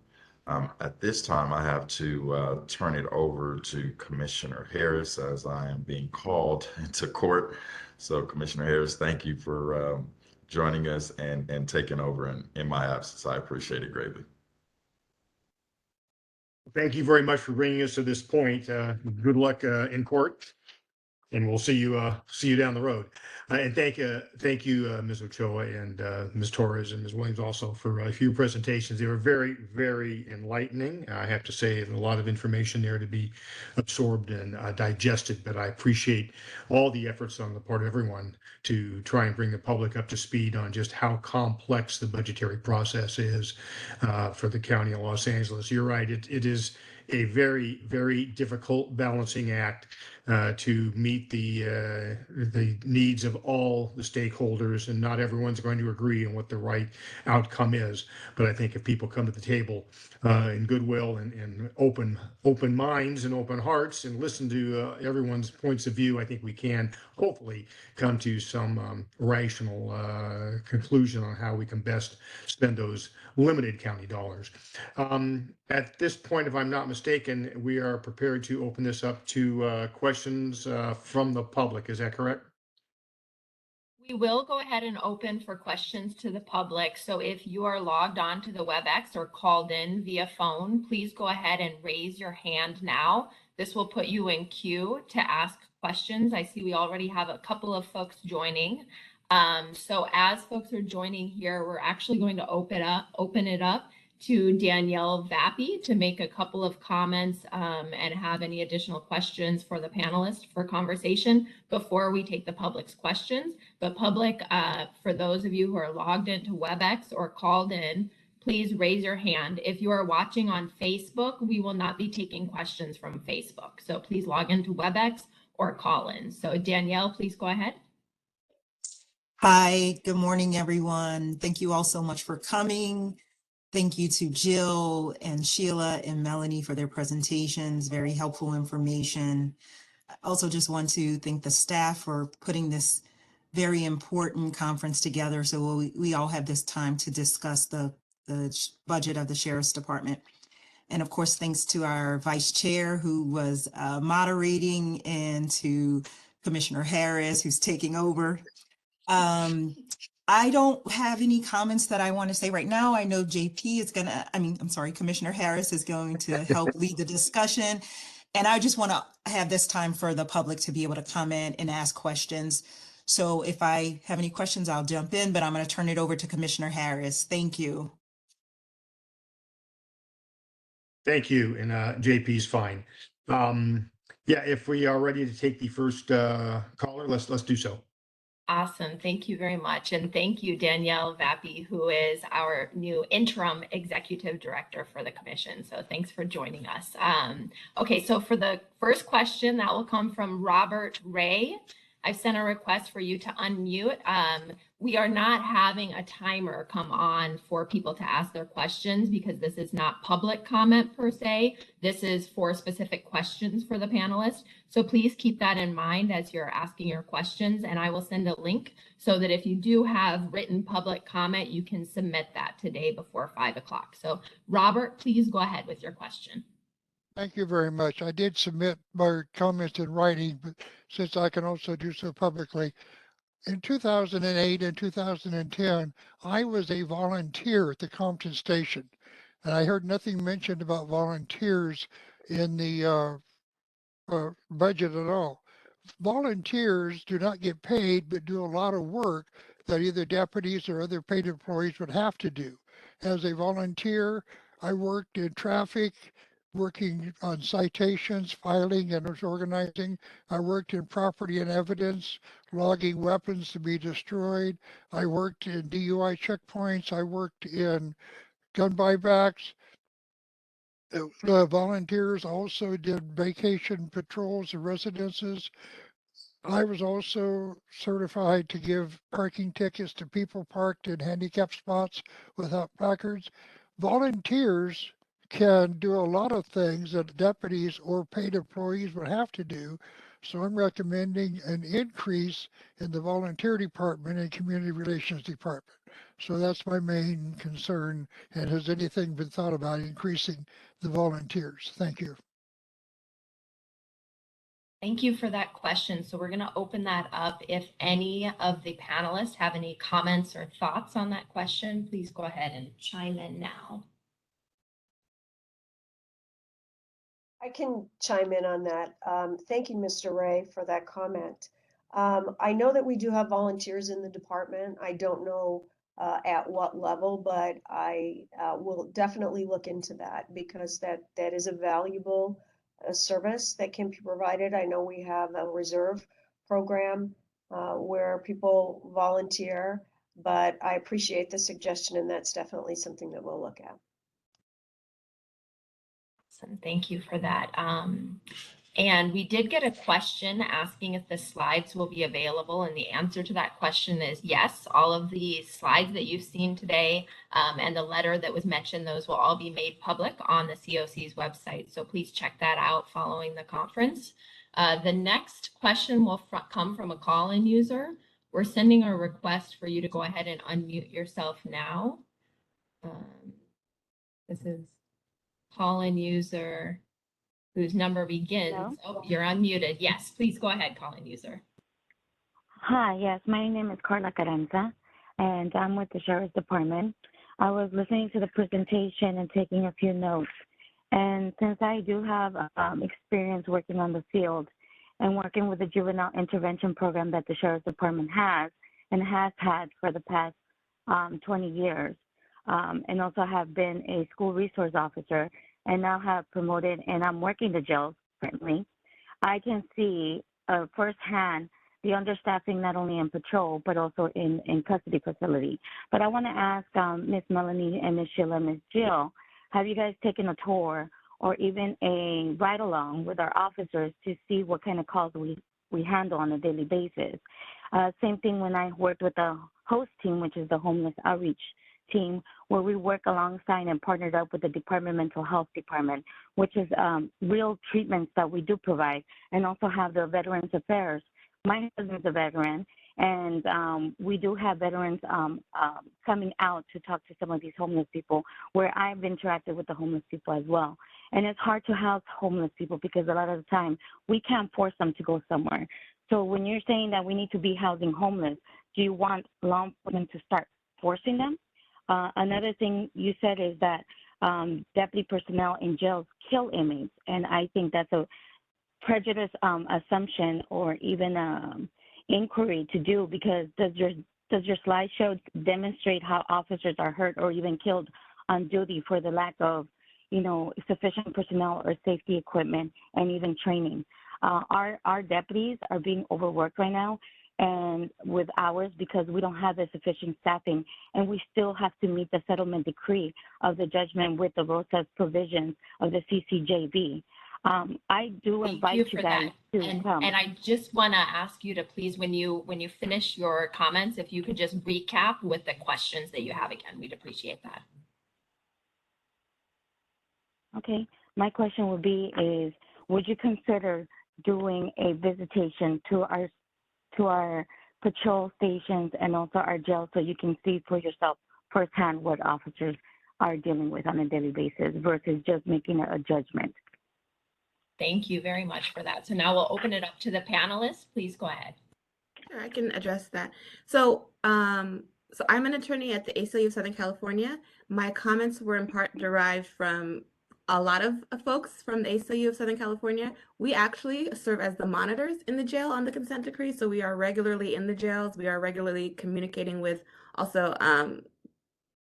At this time, I have to turn it over to Commissioner Harris as I am being called into court. So Commissioner Harris, thank you for joining us and taking over in my absence. I appreciate it greatly. Thank you very much for bringing us to this point. Good luck in court, and we'll see you down the road. And thank you, Ms. Ochoa and Ms. Torres and Ms. Williams also for a few presentations. They were very, very enlightening. I have to say, a lot of information there to be absorbed and digested, but I appreciate all the efforts on the part of everyone to try and bring the public up to speed on just how complex the budgetary process is for the County of Los Angeles. You're right, it is a very, very difficult balancing act to meet the needs of all the stakeholders, and not everyone's going to agree on what the right outcome is. But I think if people come to the table in goodwill and open minds and open hearts and listen to everyone's points of view, I think we can hopefully come to some rational conclusion on how we can best spend those limited county dollars. At this point, if I'm not mistaken, we are prepared to open this up to questions from the public. Is that correct? We will go ahead and open for questions to the public. So if you are logged on to the WebEx or called in via phone, please go ahead and raise your hand now. This will put you in queue to ask questions. I see we already have a couple of folks joining. So as folks are joining here, we're actually going to open it up to Danielle Vappy to make a couple of comments and have any additional questions for the panelists for conversation before we take the public's questions. But public, for those of you who are logged into WebEx or called in, please raise your hand. If you are watching on Facebook, we will not be taking questions from Facebook. So please log into WebEx or call in. So Danielle, please go ahead. Hi, good morning, everyone. Thank you all so much for coming. Thank you to Jill and Sheila and Melanie for their presentations, very helpful information. I also just want to thank the staff for putting this very important conference together so we all have this time to discuss the budget of the Sheriff's Department. And of course, thanks to our Vice Chair who was moderating, and to Commissioner Harris, who's taking over. I don't have any comments that I want to say right now. I know JP is Commissioner Harris is going to help lead the discussion. And I just want to have this time for the public to be able to comment and ask questions. So if I have any questions, I'll jump in, but I'm going to turn it over to Commissioner Harris. Thank you. Thank you. And JP's fine. Yeah, if we are ready to take the first caller, let's do so. Awesome. Thank you very much. And thank you, Danielle Vappy, who is our new interim executive director for the commission. So thanks for joining us. Okay, so for the first question, that will come from Robert Ray. I've sent a request for you to unmute. We are not having a timer come on for people to ask their questions because this is not public comment per se. This is for specific questions for the panelists. So please keep that in mind as you're asking your questions, and I will send a link so that if you do have written public comment, you can submit that today before 5 o'clock. So Robert, please go ahead with your question. Thank you very much. I did submit my comments in writing, but since I can also do so publicly, in 2008 and 2010, I was a volunteer at the Compton station, and I heard nothing mentioned about volunteers in the budget at all. Volunteers do not get paid, but do a lot of work that either deputies or other paid employees would have to do. As a volunteer, I worked in traffic, working on citations, filing and organizing. I worked in property and evidence, logging weapons to be destroyed. I worked in DUI checkpoints. I worked in gun buybacks. Volunteers also did vacation patrols of residences. I was also certified to give parking tickets to people parked in handicapped spots without placards. Volunteers can do a lot of things that deputies or paid employees would have to do. So I'm recommending an increase in the volunteer department and community relations department. So that's my main concern. And has anything been thought about increasing the volunteers? Thank you. Thank you for that question. So we're going to open that up. If any of the panelists have any comments or thoughts on that question, please go ahead and chime in now. I can chime in on that. Thank you, Mr. Ray, for that comment. I know that we do have volunteers in the department. I don't know at what level, but I will definitely look into that because that is a valuable service that can be provided. I know we have a reserve program where people volunteer, but I appreciate the suggestion, and that's definitely something that we'll look at. Awesome. Thank you for that. And we did get a question asking if the slides will be available, and the answer to that question is yes. All of the slides that you've seen today and the letter that was mentioned, those will all be made public on the COC's website. So please check that out following the conference. The next question will come from a call-in user. We're sending a request for you to go ahead and unmute yourself now. This is call-in user whose number begins. Hello? Oh, you're unmuted. Yes, please go ahead, call-in user. Hi, yes, my name is Carla Carranza, and I'm with the Sheriff's Department. I was listening to the presentation and taking a few notes. And since I do have experience working on the field and working with the juvenile intervention program that the Sheriff's Department has and has had for the past 20 years, and also have been a school resource officer and now have promoted and I'm working the jails currently, I can see firsthand the understaffing not only in patrol, but also in custody facility. But I want to ask Ms. Melanie and Ms. Sheila and Ms. Jill, have you guys taken a tour or even a ride along with our officers to see what kind of calls we handle on a daily basis? Same thing when I worked with the host team, which is the homeless outreach team, where we work alongside and partnered up with the Department of Mental Health Department, which is real treatments that we do provide, and also have the Veterans Affairs. My husband's a veteran, and we do have veterans coming out to talk to some of these homeless people, where I've interacted with the homeless people as well. And it's hard to house homeless people because a lot of the time we can't force them to go somewhere. So when you're saying that we need to be housing homeless, do you want law enforcement to start forcing them? Another thing you said is that deputy personnel in jails kill inmates, and I think that's a prejudice assumption or even inquiry to do, because does your slideshow demonstrate how officers are hurt or even killed on duty for the lack of, sufficient personnel or safety equipment and even training? Our deputies are being overworked right now and with hours because we don't have the sufficient staffing, and we still have to meet the settlement decree of the judgment with the ROSA's provisions of the CCJB. I do invite you guys to come. And I just want to ask you to please, when you finish your comments, if you could just recap with the questions that you have again, we'd appreciate that. Okay, my question would be is, would you consider doing a visitation to our patrol stations and also our jails so you can see for yourself firsthand what officers are dealing with on a daily basis versus just making a judgment? Thank you very much for that. So now we'll open it up to the panelists. Please go ahead. Sure, I can address that. So I'm an attorney at the ACLU of Southern California. My comments were in part derived from a lot of folks from the ACLU of Southern California. We actually serve as the monitors in the jail on the consent decree. So we are regularly in the jails. We are regularly communicating with also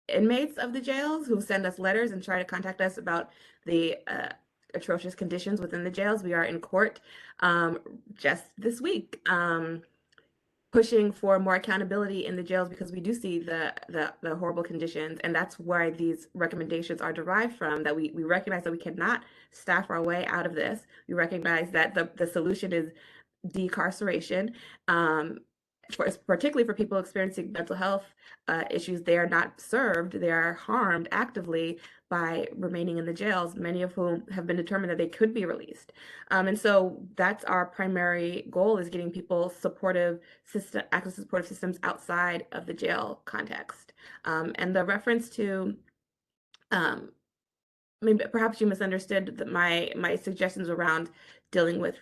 inmates of the jails who send us letters and try to contact us about the atrocious conditions within the jails. We are in court just this week pushing for more accountability in the jails because we do see the horrible conditions, and that's where these recommendations are derived from, that we recognize that we cannot staff our way out of this. We recognize that the solution is decarceration. Particularly for people experiencing mental health issues, they are not served, they are harmed actively by remaining in the jails, many of whom have been determined that they could be released. And so that's our primary goal, is getting people access to supportive systems outside of the jail context. And the reference to, maybe perhaps you misunderstood that my suggestions around dealing with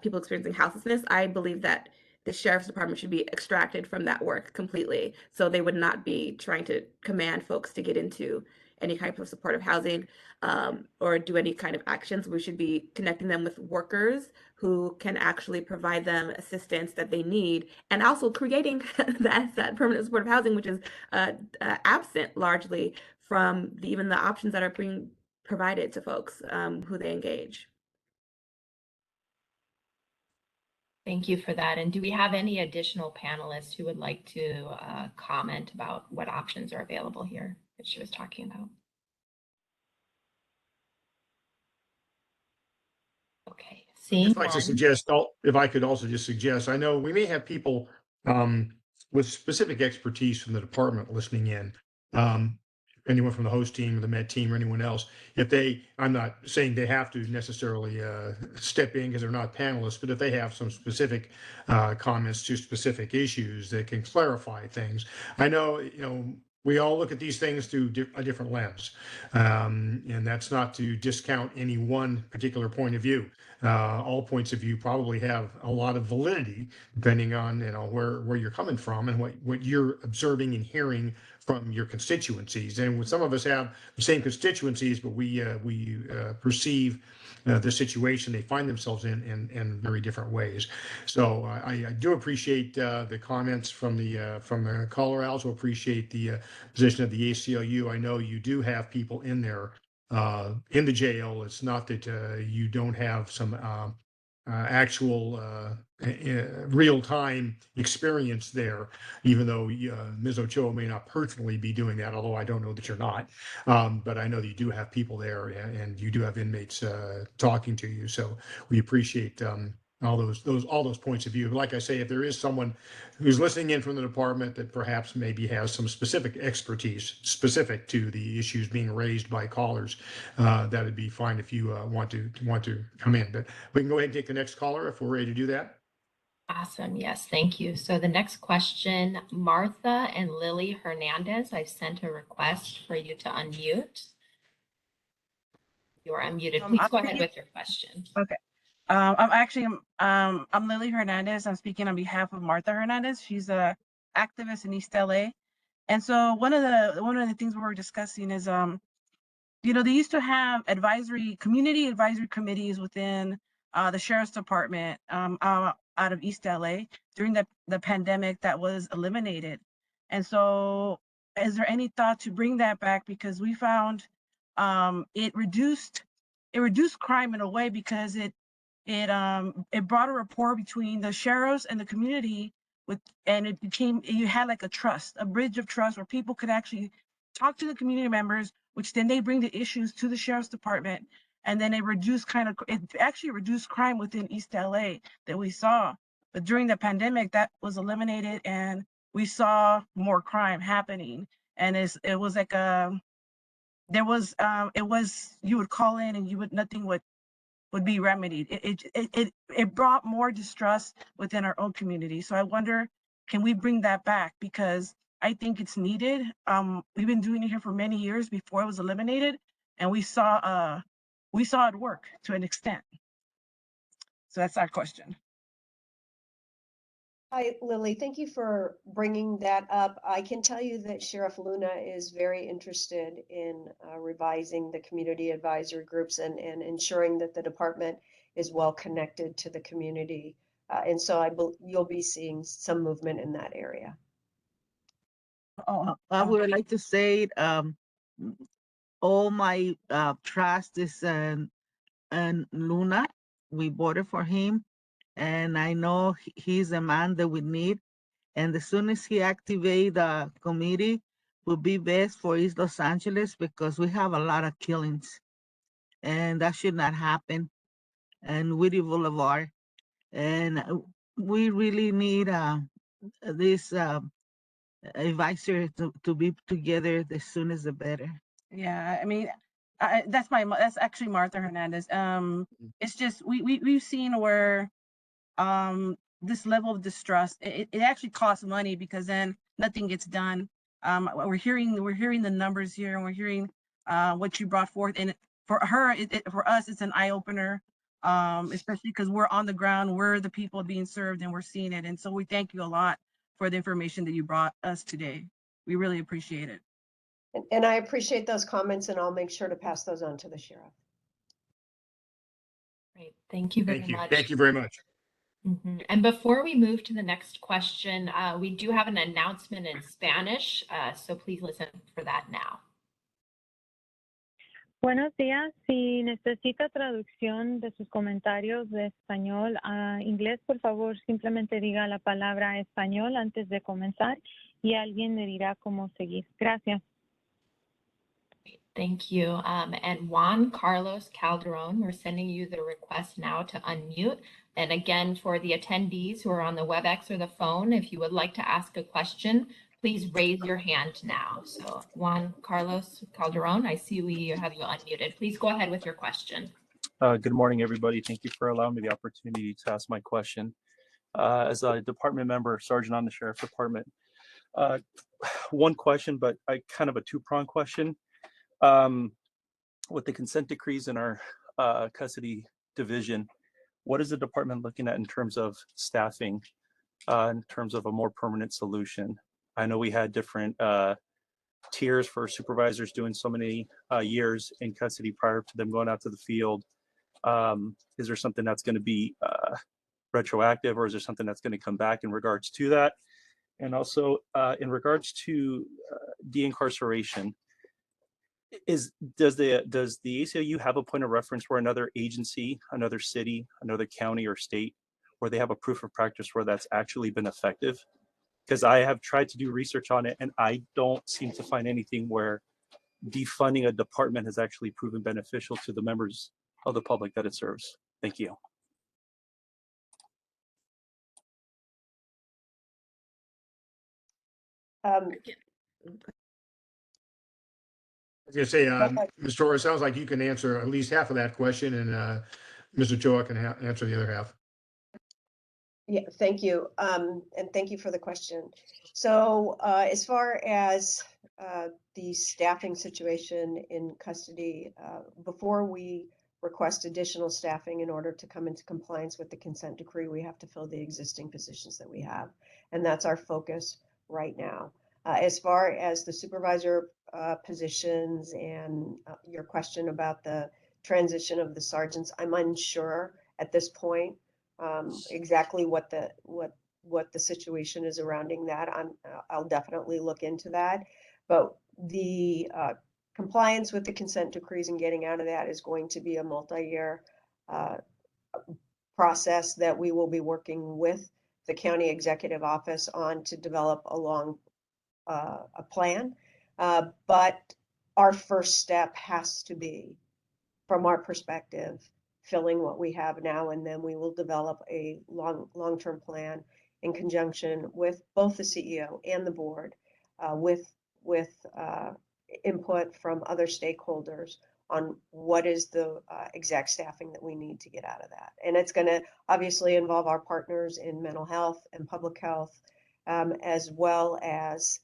people experiencing houselessness. I believe that the sheriff's department should be extracted from that work completely. So they would not be trying to command folks to get into any type of supportive housing or do any kind of actions. We should be connecting them with workers who can actually provide them assistance that they need, and also creating that permanent supportive housing, which is absent largely from even the options that are being provided to folks who they engage. Thank you for that. And do we have any additional panelists who would like to comment about what options are available here that she was talking about? Okay, seeing I'd like to suggest, if I could also just suggest, I know we may have people with specific expertise from the department listening in. Anyone from the host team or the med team or anyone else, I'm not saying they have to necessarily step in because they're not panelists, but if they have some specific comments to specific issues that can clarify things. I know, we all look at these things through a different lens, and that's not to discount any one particular point of view. All points of view probably have a lot of validity depending on where you're coming from and what you're observing and hearing from your constituencies. And some of us have the same constituencies, but we perceive the situation they find themselves in very different ways. So I do appreciate the comments from the caller. I also appreciate the position of the ACLU. I know you do have people in there in the jail. It's not that you don't have some actual real-time experience there, even though Ms. Ochoa may not personally be doing that, although I don't know that you're not. But I know that you do have people there and you do have inmates talking to you. So we appreciate all those points of view. Like I say, if there is someone who's listening in from the department that perhaps maybe has some specific expertise specific to the issues being raised by callers, that would be fine if you want to come in. But we can go ahead and take the next caller if we're ready to do that. Awesome. Yes, thank you. So the next question, Martha and Lily Hernandez, I've sent a request for you to unmute. You are unmuted. Please go ahead with your question. Okay. I'm Lily Hernandez. I'm speaking on behalf of Martha Hernandez. She's a activist in East LA. And so one of the things we were discussing is, you know, they used to have community advisory committees within the sheriff's department out of East LA during the pandemic that was eliminated. And so is there any thought to bring that back? Because we found it reduced crime in a way, because it brought a rapport between the sheriffs and the community and you had like a bridge of trust where people could actually talk to the community members, which then they bring the issues to the sheriff's department, and then it actually reduced crime within East LA that we saw. But during the pandemic, that was eliminated, and we saw more crime happening. And it was like you would call in and nothing would be remedied. It brought more distrust within our own community. So I wonder, can we bring that back? Because I think it's needed. We've been doing it here for many years before it was eliminated, and we saw it work to an extent. So that's our question. Hi, Lily. Thank you for bringing that up. I can tell you that Sheriff Luna is very interested in revising the community advisory groups and ensuring that the department is well connected to the community. And so you'll be seeing some movement in that area. I would like to say all my trust is in Luna. We voted for him, and I know he's the man that we need. And as soon as he activates the committee, will be best for East Los Angeles, because we have a lot of killings, and that should not happen. And Whitty Boulevard, and we really need this advisor to be together as soon as the better. Yeah, I mean, that's actually Martha Hernandez. It's just we've seen where this level of distrust, it actually costs money, because then nothing gets done. We're hearing the numbers here, and we're hearing what you brought forth, and for us it's an eye opener, especially because we're on the ground, we're the people being served, and we're seeing it. And so we thank you a lot for the information that you brought us today. We really appreciate it. And I appreciate those comments, and I'll make sure to pass those on to the sheriff. Great. Thank you very much. Thank you very much. Mm-hmm. And before we move to the next question, we do have an announcement in Spanish, so please listen for that now. Buenos días. Si necesita traducción de sus comentarios de español a inglés, por favor, simplemente diga la palabra español antes de comenzar y alguien le dirá cómo seguir. Gracias. Thank you. And Juan Carlos Calderon, we're sending you the request now to unmute. And again, for the attendees who are on the WebEx or the phone, if you would like to ask a question, please raise your hand now. So Juan Carlos Calderon, I see we have you unmuted. Please go ahead with your question. Good morning, everybody. Thank you for allowing me the opportunity to ask my question. As a department member, sergeant on the sheriff's department, one question, but kind of a two-pronged question. With the consent decrees in our custody division, what is the department looking at in terms of staffing, in terms of a more permanent solution? I know we had different tiers for supervisors doing so many years in custody prior to them going out to the field. Is there something that's going to be retroactive, or is there something that's going to come back in regards to that? And also in regards to de-incarceration, does the ACLU have a point of reference where another agency, another city, another county or state, where they have a proof of practice where that's actually been effective? Because I have tried to do research on it, and I don't seem to find anything where defunding a department has actually proven beneficial to the members of the public that it serves. Thank you. I was going to say, Ms. Torres, sounds like you can answer at least half of that question, and Mr. Choa can answer the other half. Yeah, thank you. And thank you for the question. So as far as the staffing situation in custody, before we request additional staffing in order to come into compliance with the consent decree, we have to fill the existing positions that we have. And that's our focus right now. As far as the supervisor positions and your question about the transition of the sergeants, I'm unsure at this point exactly what the situation is surrounding that. I'll definitely look into that. But the compliance with the consent decrees and getting out of that is going to be a multi-year process that we will be working with the county executive office on to develop a plan. But our first step has to be, from our perspective, filling what we have now, and then we will develop a long-term plan in conjunction with both the CEO and the board, with input from other stakeholders on what is the exact staffing that we need to get out of that. And it's going to obviously involve our partners in mental health and public health, as well as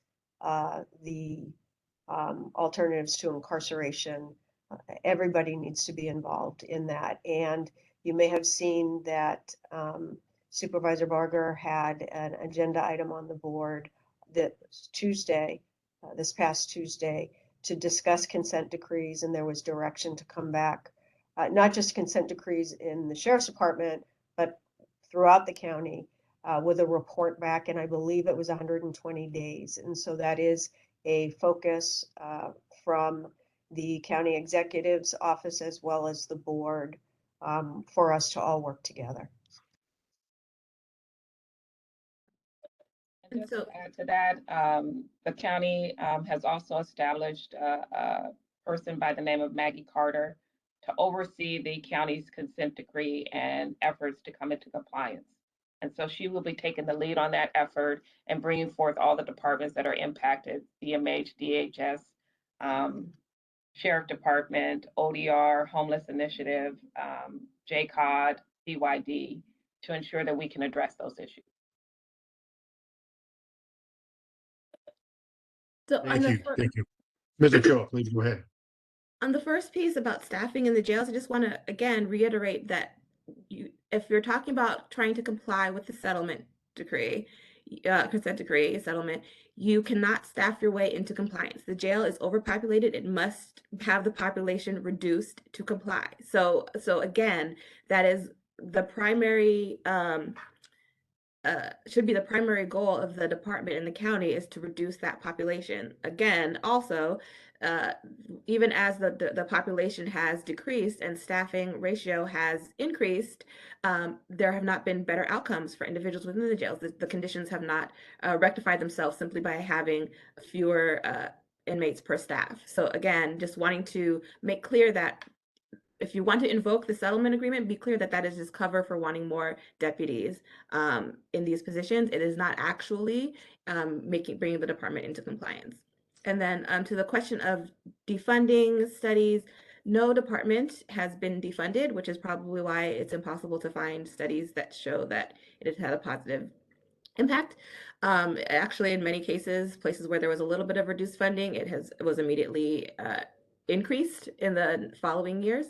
the alternatives to incarceration. Everybody needs to be involved in that. And you may have seen that Supervisor Barger had an agenda item on the board that Tuesday, this past Tuesday, to discuss consent decrees, and there was direction to come back, not just consent decrees in the sheriff's department, but throughout the county with a report back, and I believe it was 120 days. And so that is a focus from the county executive's office as well as the board for us to all work together. And just to add to that, the county has also established a person by the name of Maggie Carter to oversee the county's consent decree and efforts to come into compliance. And so she will be taking the lead on that effort and bringing forth all the departments that are impacted, DMH, DHS, Sheriff Department, ODR, Homeless Initiative, JCOD, CYD, to ensure that we can address those issues. So Thank you. Ms. Ochoa, please go ahead. On the first piece about staffing in the jails, I just want to again reiterate that if you're talking about trying to comply with the settlement decree, consent decree settlement, you cannot staff your way into compliance. The jail is overpopulated. It must have the population reduced to comply. So again, that is the primary should be the primary goal of the department in the county, is to reduce that population. Again, also, even as the population has decreased and staffing ratio has increased, there have not been better outcomes for individuals within the jails. The conditions have not rectified themselves simply by having fewer inmates per staff. So again, just wanting to make clear that if you want to invoke the settlement agreement, be clear that that is just cover for wanting more deputies in these positions. It is not actually bringing the department into compliance. And then to the question of defunding studies, no department has been defunded, which is probably why it's impossible to find studies that show that it has had a positive impact. Actually, in many cases, places where there was a little bit of reduced funding, it was immediately increased in the following years.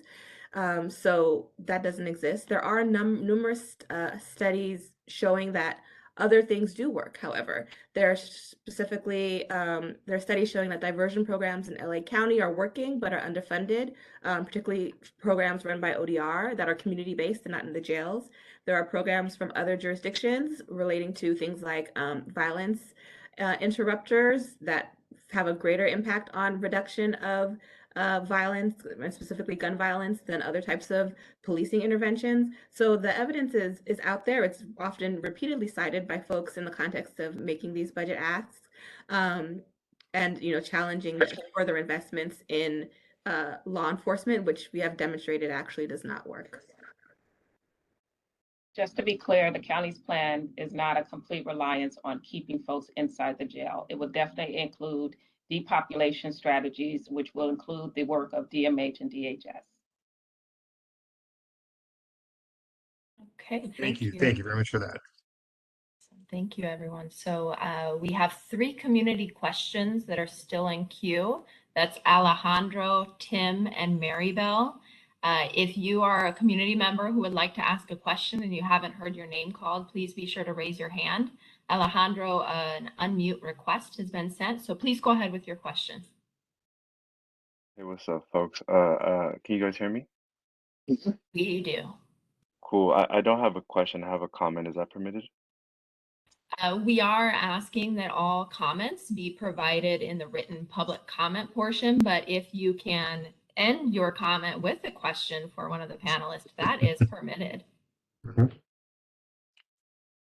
So that doesn't exist. There are numerous studies showing that other things do work. However, there are specifically there are studies showing that diversion programs in LA County are working but are underfunded, particularly programs run by ODR that are community-based and not in the jails. There are programs from other jurisdictions relating to things like violence interrupters that have a greater impact on reduction of violence, and specifically gun violence, than other types of policing interventions. So the evidence is out there. It's often repeatedly cited by folks in the context of making these budget asks, and challenging further investments in law enforcement, which we have demonstrated actually does not work. Just to be clear, the county's plan is not a complete reliance on keeping folks inside the jail. It will definitely include depopulation strategies, which will include the work of DMH and DHS. Okay, Thank you. Thank you very much for that. Thank you, everyone. So we have 3 community questions that are still in queue. That's Alejandro, Tim, and Maribel. If you are a community member who would like to ask a question and you haven't heard your name called, please be sure to raise your hand. Alejandro, an unmute request has been sent, so please go ahead with your question. Hey, what's up, folks? Can you guys hear me? We do. Cool. I don't have a question. I have a comment. Is that permitted? We are asking that all comments be provided in the written public comment portion, but if you can end your comment with a question for one of the panelists, that is permitted.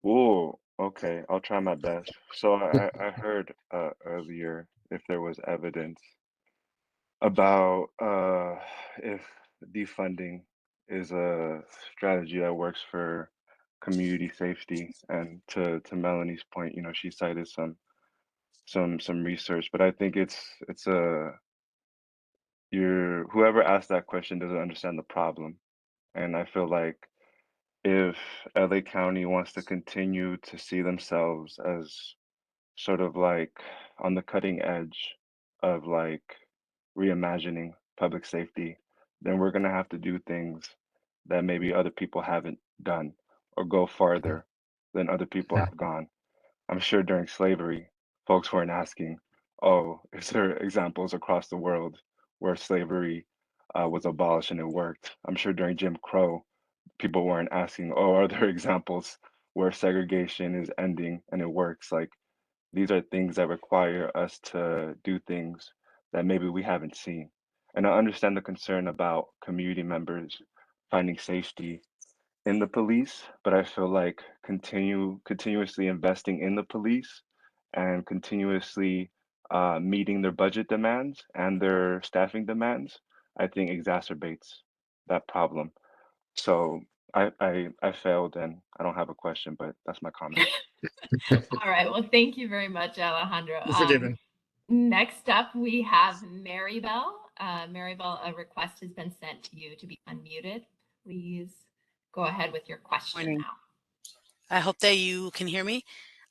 Ooh, okay. I'll try my best. So I heard earlier if there was evidence about if defunding is a strategy that works for community safety. And to Melanie's point, she cited some research, but I think it's a whoever asked that question doesn't understand the problem. And I feel like if LA County wants to continue to see themselves as sort of like on the cutting edge of like reimagining public safety, then we're gonna have to do things that maybe other people haven't done or go farther than other people have gone. I'm sure during slavery, folks weren't asking, oh, is there examples across the world where slavery was abolished and it worked? I'm sure during Jim Crow, people weren't asking, oh, are there examples where segregation is ending and it works? Like these are things that require us to do things that maybe we haven't seen. And I understand the concern about community members finding safety in the police, but I feel like continuously investing in the police and continuously meeting their budget demands and their staffing demands, I think exacerbates that problem. So I failed and I don't have a question, but that's my comment. All right, well, thank you very much, Alejandro. You're forgiven. Next up, we have Maribel. Maribel, a request has been sent to you to be unmuted. Please go ahead with your question Morning. now. I hope that you can hear me.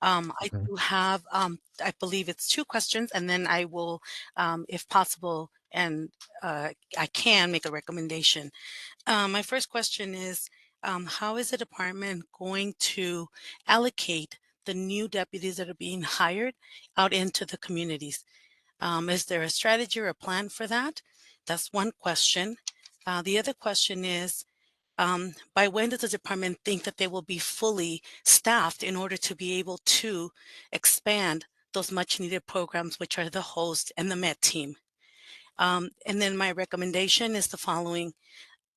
I do have, I believe it's 2 questions, and then I will, if possible, and I can make a recommendation. My first question is, how is the department going to allocate the new deputies that are being hired out into the communities? Is there a strategy or a plan for that? That's one question. The other question is, by when does the department think that they will be fully staffed in order to be able to expand those much needed programs, which are the host and the Met team? And then my recommendation is the following.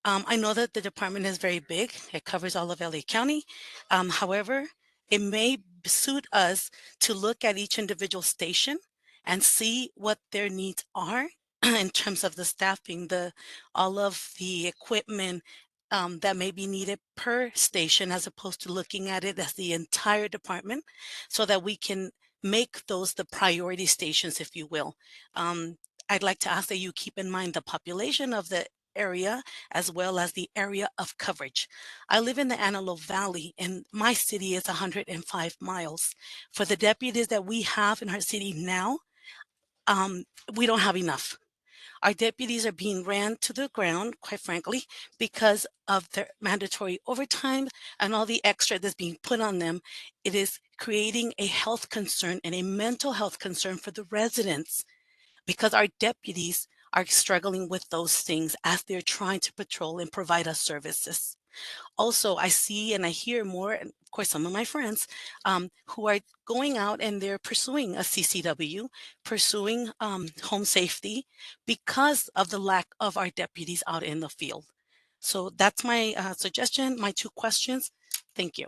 I know that the department is very big. It covers all of LA County. However, it may suit us to look at each individual station and see what their needs are in terms of the staffing, all of the equipment that may be needed per station, as opposed to looking at it as the entire department, so that we can make those the priority stations, if you will. I'd like to ask that you keep in mind the population of the area as well as the area of coverage. I live in the Antelope Valley and my city is 105 miles. For the deputies that we have in our city now, we don't have enough. Our deputies are being ran to the ground, quite frankly, because of their mandatory overtime and all the extra that's being put on them. It is creating a health concern and a mental health concern for the residents, because our deputies are struggling with those things as they're trying to patrol and provide us services. Also, I see and I hear more, and of course, some of my friends who are going out and they're pursuing a CCW, pursuing home safety because of the lack of our deputies out in the field. So that's my suggestion, my 2 questions. Thank you.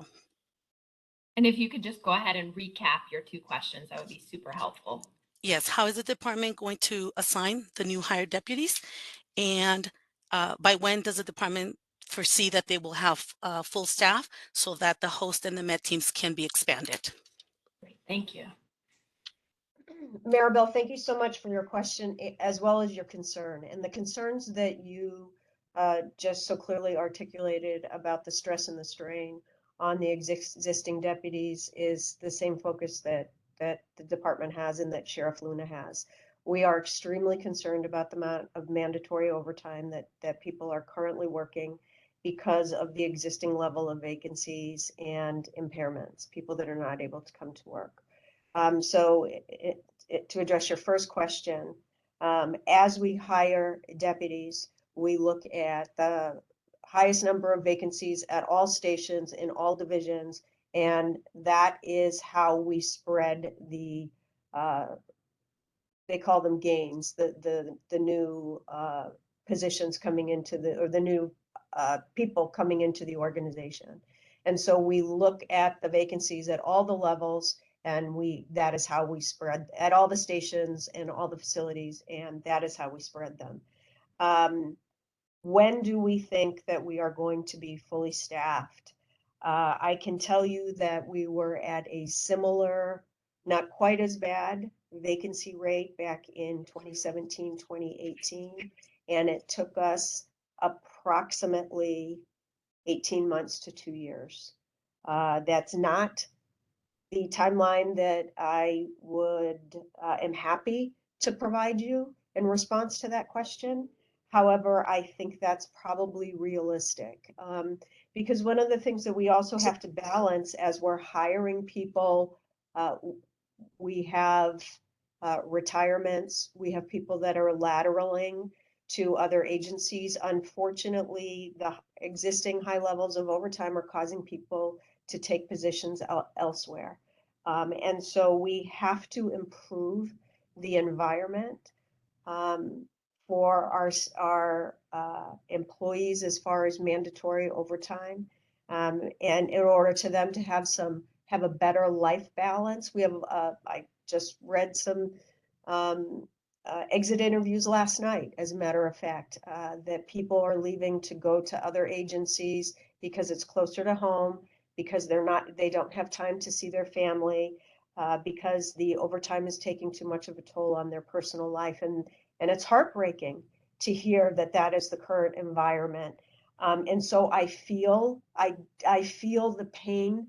And if you could just go ahead and recap your 2 questions, that would be super helpful. Yes, how is the department going to assign the new hired deputies? And by when does the department foresee that they will have full staff so that the host and the Met teams can be expanded? Great, thank you. Maribel, thank you so much for your question as well as your concern. And the concerns that you just so clearly articulated about the stress and the strain on the existing deputies is the same focus that the department has and that Sheriff Luna has. We are extremely concerned about the amount of mandatory overtime that people are currently working because of the existing level of vacancies and impairments, people that are not able to come to work. To address your first question, as we hire deputies, we look at the highest number of vacancies at all stations in all divisions, and that is how we spread the they call them gains, the new positions coming into the new people coming into the organization. And so we look at the vacancies at all the levels, and that is how we spread at all the stations and all the facilities, and that is how we spread them. When do we think that we are going to be fully staffed? I can tell you that we were at a similar, not quite as bad vacancy rate back in 2017, 2018, and it took us approximately 18 months to 2 years. That's not the timeline that I am happy to provide you in response to that question. However, I think that's probably realistic, because one of the things that we also have to balance as we're hiring people, we have retirements, we have people that are lateraling to other agencies. Unfortunately, the existing high levels of overtime are causing people to take positions elsewhere. And so we have to improve the environment for our employees as far as mandatory overtime, and in order to them to have a better life balance. We have I just read some exit interviews last night, as a matter of fact, that people are leaving to go to other agencies because it's closer to home, because they don't have time to see their family, because the overtime is taking too much of a toll on their personal life. And it's heartbreaking to hear that is the current environment. And so I feel the pain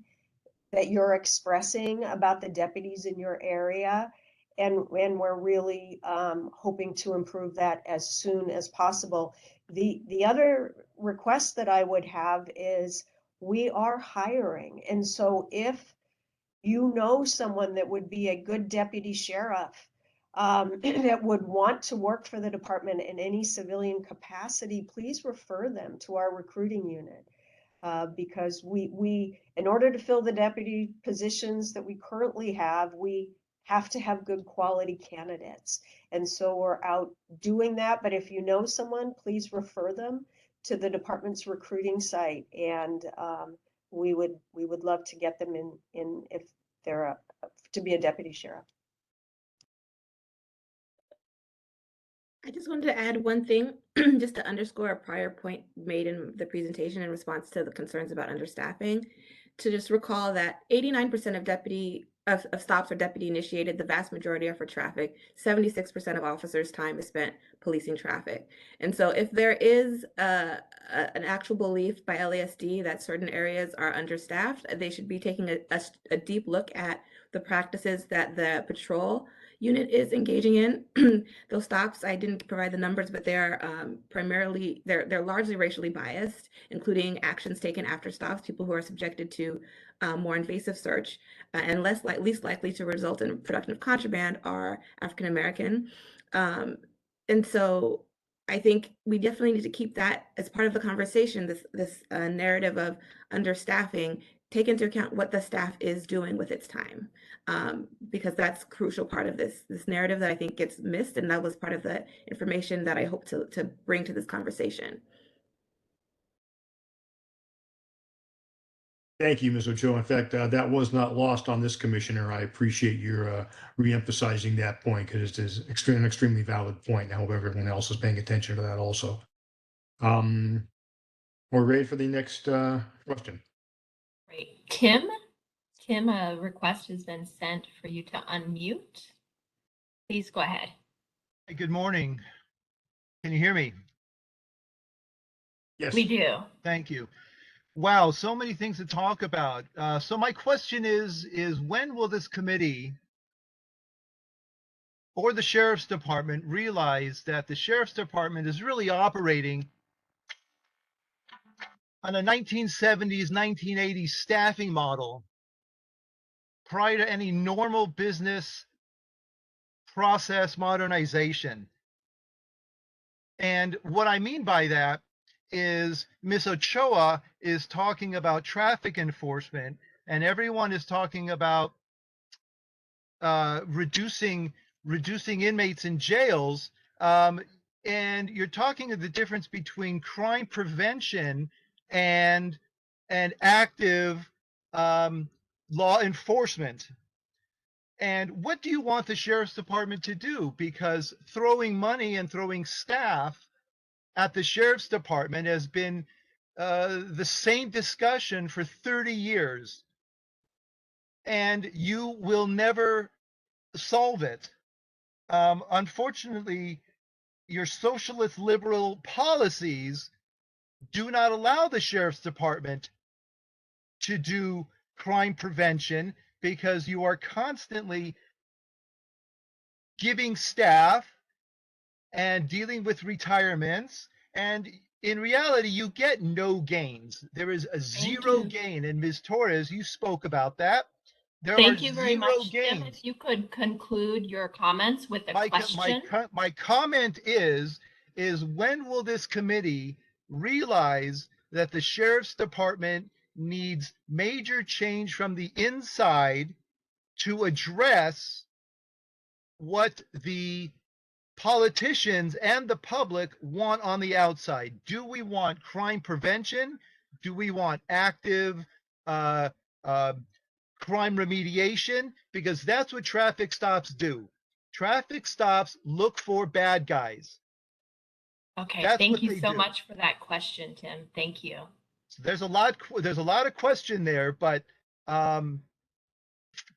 that you're expressing about the deputies in your area. And we're really hoping to improve that as soon as possible. The other request that I would have is, we are hiring. And so if you know someone that would be a good deputy sheriff, that would want to work for the department in any civilian capacity, please refer them to our recruiting unit. Because we, in order to fill the deputy positions that we currently have, we have to have good quality candidates. And so we're out doing that. But if you know someone, please refer them to the department's recruiting site. And we would love to get them in if they're to be a deputy sheriff. I just wanted to add one thing, just to underscore a prior point made in the presentation in response to the concerns about understaffing, to just recall that 89% of stops are deputy initiated. The vast majority are for traffic. 76% of officers' time is spent policing traffic. And so if there is an actual belief by LASD that certain areas are understaffed, they should be taking a deep look at the practices that the patrol unit is engaging in. Those stops, I didn't provide the numbers, but they're they're largely racially biased, including actions taken after stops, people who are subjected to more invasive search, and least likely to result in production of contraband are African American. And so I think we definitely need to keep that as part of the conversation, this narrative of understaffing. Take into account what the staff is doing with its time, because that's a crucial part of this narrative that I think gets missed, and that was part of the information that I hope to bring to this conversation. Thank you, Ms. Ochoa. In fact, that was not lost on this commissioner. I appreciate your reemphasizing that point, because it is an extremely valid point. I hope everyone else is paying attention to that also. We're ready for the next question. Great. Kim, a request has been sent for you to unmute. Please go ahead. Hey, good morning. Can you hear me? Yes. We do. Thank you. Wow, so many things to talk about. So my question is when will this committee or the sheriff's department realize that the sheriff's department is really operating on a 1970s, 1980s staffing model prior to any normal business process modernization. And what I mean by that is Ms. Ochoa is talking about traffic enforcement, and everyone is talking about reducing inmates in jails. And you're talking of the difference between crime prevention and active law enforcement. And what do you want the sheriff's department to do? Because throwing money and throwing staff at the sheriff's department has been the same discussion for 30 years. And you will never solve it. Unfortunately, your socialist liberal policies do not allow the sheriff's department to do crime prevention because you are constantly giving staff and dealing with retirements, and in reality you get no gains. There is a zero gain, and Ms. Torres, you spoke about that. Thank you very much, Tim. If you could conclude your comments with a question. My comment is when will this committee realize that the sheriff's department needs major change from the inside to address what the politicians and the public want on the outside? Do we want crime prevention? Do we want active crime remediation? Because that's what traffic stops do. Traffic stops look for bad guys. Okay, thank you so much for that question, Tim. Thank you. So there's a lot of question there, but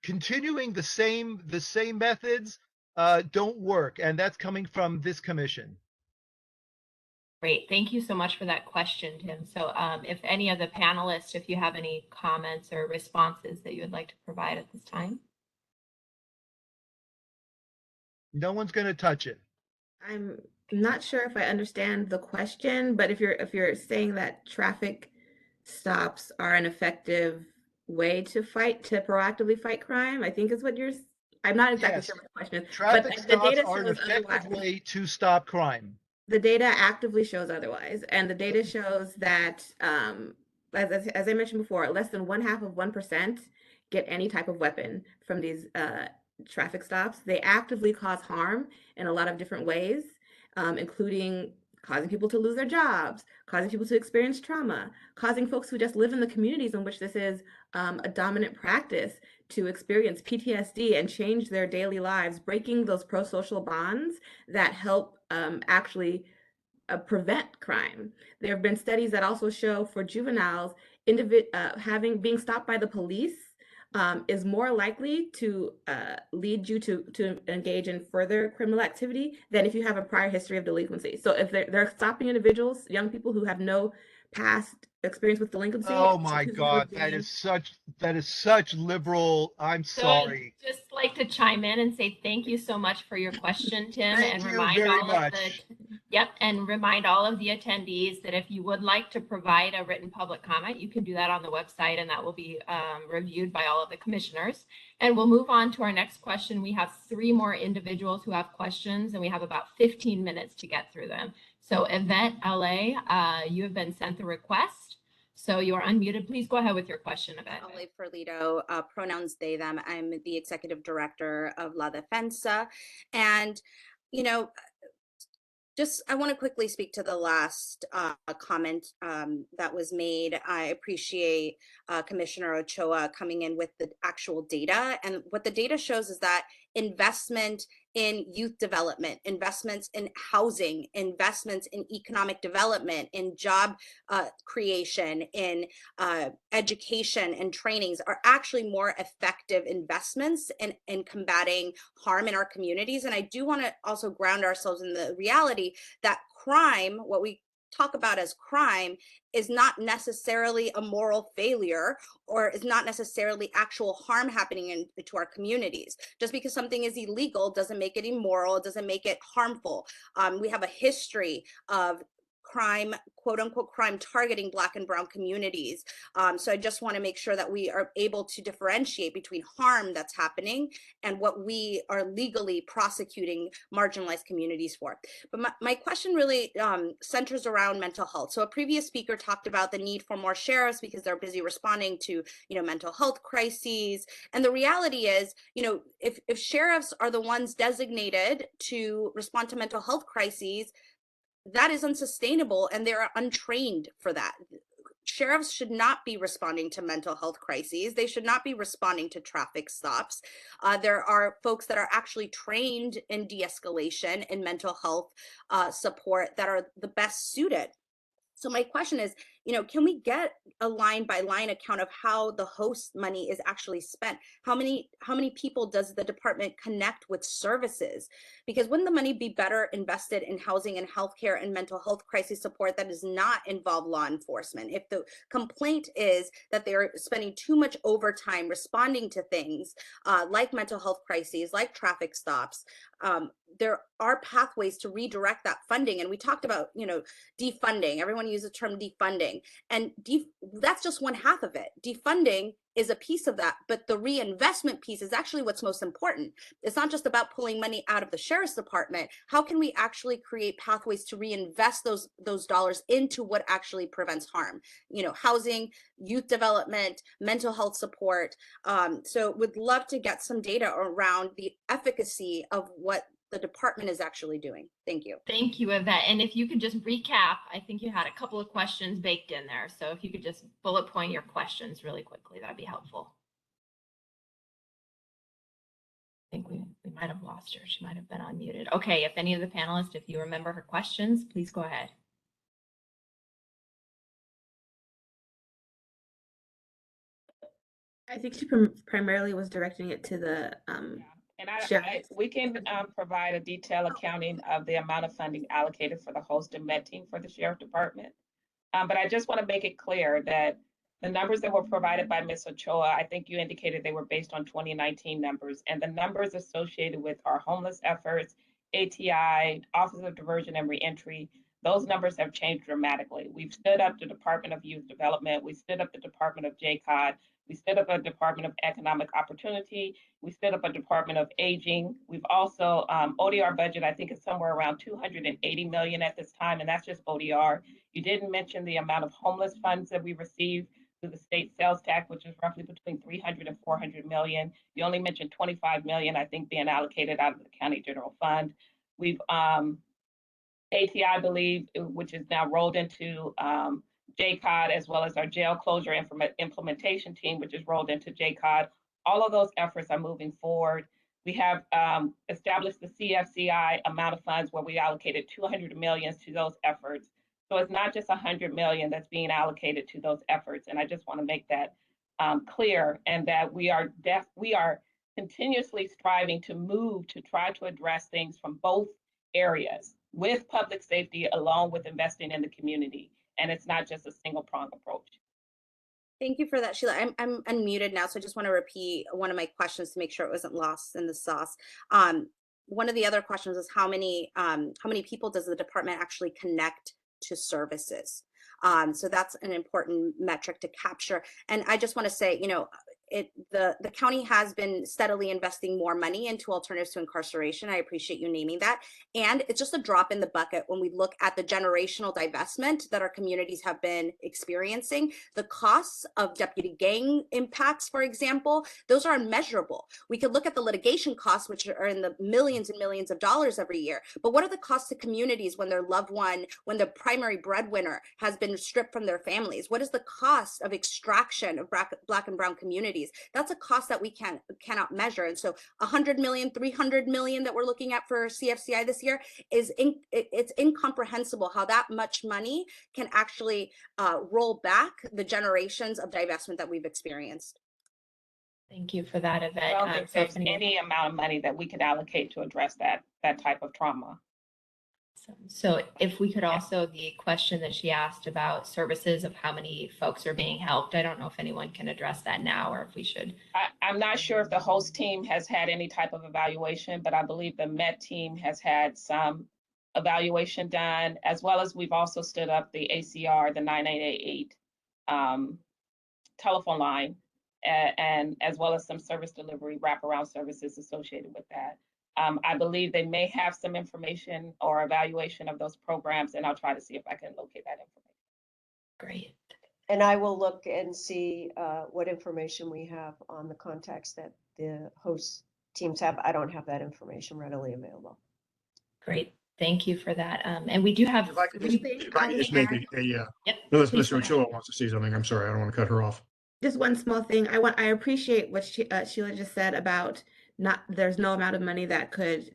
continuing the same methods don't work, and that's coming from this commission. Great, thank you so much for that question, Tim. So if any of the panelists, if you have any comments or responses that you would like to provide at this time. No one's going to touch it. I'm not sure if I understand the question, but if you're saying that traffic stops are an effective way to proactively fight crime, I think is what I'm not exactly sure what the question is. Traffic stops are an effective way to stop crime. The data actively shows otherwise, and the data shows that, as I mentioned before, less than 0.5% get any type of weapon from these traffic stops. They actively cause harm in a lot of different ways, including causing people to lose their jobs, causing people to experience trauma, causing folks who just live in the communities in which this is a dominant practice to experience PTSD and change their daily lives, breaking those pro-social bonds that help actually prevent crime. There have been studies that also show for juveniles, being stopped by the police is more likely to lead you to engage in further criminal activity than if you have a prior history of delinquency. So if they're stopping individuals, young people who have no past experience with delinquency. Oh my God, that is such liberal. I'm sorry. I'd just like to chime in and say thank you so much for your question, Tim, Thank and you remind very all much. and remind all of the attendees that if you would like to provide a written public comment, you can do that on the website, and that will be reviewed by all of the commissioners. And we'll move on to our next question. We have 3 more individuals who have questions, and we have about 15 minutes to get through them. So Yvette LA, you have been sent the request. So you are unmuted. Please go ahead with your question, Yvette. Ole Ferlito, pronouns they, them. I'm the executive director of La Defensa. And, you know, I want to quickly speak to the last comment that was made. I appreciate Commissioner Ochoa coming in with the actual data. And what the data shows is that investment in youth development, investments in housing, investments in economic development, in job creation, in education and trainings are actually more effective investments in combating harm in our communities. And I do want to also ground ourselves in the reality that crime, what we talk about as crime is not necessarily a moral failure, or is not necessarily actual harm happening to our communities. Just because something is illegal doesn't make it immoral, it doesn't make it harmful. We have a history of crime, quote unquote, crime targeting Black and Brown communities. So I just want to make sure that we are able to differentiate between harm that's happening and what we are legally prosecuting marginalized communities for. But my question really centers around mental health. So a previous speaker talked about the need for more sheriffs because they're busy responding to, mental health crises. And the reality is, if sheriffs are the ones designated to respond to mental health crises, that is unsustainable, and they're untrained for that. Sheriffs should not be responding to mental health crises. They should not be responding to traffic stops. There are folks that are actually trained in de-escalation and mental health support that are the best suited. So my question is, can we get a line by line account of how the host money is actually spent? How many people does the department connect with services? Because wouldn't the money be better invested in housing and healthcare and mental health crisis support that does not involve law enforcement? If the complaint is that they're spending too much overtime responding to things like mental health crises, like traffic stops, there are pathways to redirect that funding. And we talked about, defunding. Everyone uses the term defunding. And that's just one half of it. Defunding is a piece of that, but the reinvestment piece is actually what's most important. It's not just about pulling money out of the sheriff's department. How can we actually create pathways to reinvest those dollars into what actually prevents harm? Housing, youth development, mental health support. So would love to get some data around the efficacy of what the department is actually doing. Thank you. Thank you, Yvette. And if you could just recap, I think you had a couple of questions baked in there. So if you could just bullet point your questions really quickly, that'd be helpful. I think we might have lost her. She might have been unmuted. Okay, if any of the panelists, if you remember her questions, please go ahead. I think she primarily was directing it to the And we can provide a detailed accounting of the amount of funding allocated for the host and med team for the sheriff department. But I just want to make it clear that the numbers that were provided by Ms. Ochoa, I think you indicated they were based on 2019 numbers, and the numbers associated with our homeless efforts, ATI, Office of Diversion and Reentry, those numbers have changed dramatically. We've stood up the Department of Youth Development, we stood up the Department of JCOD, we stood up a Department of Economic Opportunity, we stood up a Department of Aging. We've also, ODR budget, I think is somewhere around 280 million at this time, and that's just ODR. You didn't mention the amount of homeless funds that we received through the state sales tax, which is roughly between 300 and 400 million. You only mentioned 25 million, I think, being allocated out of the county general fund. We've, ATI, I believe, which is now rolled into JCOD, as well as our jail closure implementation team, which is rolled into JCOD. All of those efforts are moving forward. We have established the CFCI amount of funds where we allocated 200 million to those efforts. So it's not just 100 million that's being allocated to those efforts. And I just want to make that clear, and that we are continuously striving to move to try to address things from both areas with public safety, along with investing in the community. And it's not just a single prong approach. Thank you for that, Sheila. I'm unmuted now, so I just want to repeat one of my questions to make sure it wasn't lost in the sauce. One of the other questions is how many people does the department actually connect to services? So that's an important metric to capture. And I just want to say, the county has been steadily investing more money into alternatives to incarceration. I appreciate you naming that. And it's just a drop in the bucket when we look at the generational divestment that our communities have been experiencing. The costs of deputy gang impacts, for example, those are unmeasurable. We could look at the litigation costs, which are in the millions and millions of dollars every year. But what are the costs to communities when their loved one, when the primary breadwinner has been stripped from their families? What is the cost of extraction of Black and Brown communities? That's a cost that we cannot measure. And so 100 million, 300 million that we're looking at for CFCI this year it's incomprehensible how that much money can actually roll back the generations of divestment that we've experienced. Thank you for that, Yvette. I don't think there's any amount of money that we could allocate to address that type of trauma. So if we could also, the question that she asked about services of how many folks are being helped, I don't know if anyone can address that now or if we should. I'm not sure if the host team has had any type of evaluation, but I believe the Met team has had some evaluation done, as well as we've also stood up the ACR, the 9888 telephone line, and as well as some service delivery wraparound services associated with that. I believe they may have some information or evaluation of those programs, and I'll try to see if I can locate that information. Great. And I will look and see what information we have on the contacts that the host teams have. I don't have that information readily available. Great. Thank you for that. And we do have If I could just make Yep, unless please Mr. go ahead. Ochoa wants to say something, I'm sorry, I don't want to cut her off. Just one small thing. I appreciate what Sheila just said about there's no amount of money that could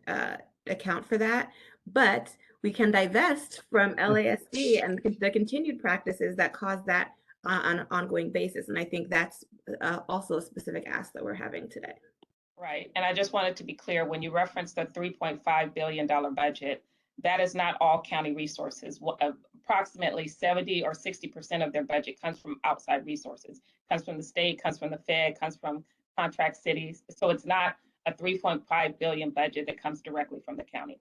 account for that, but we can divest from LASD and the continued practices that cause that on an ongoing basis. And I think that's also a specific ask that we're having today. Right. And I just wanted to be clear, when you reference the $3.5 billion budget, that is not all county resources. Approximately 70 or 60% of their budget comes from outside resources, comes from the state, comes from the Fed, comes from contract cities. So it's not a 3.5 billion budget that comes directly from the county.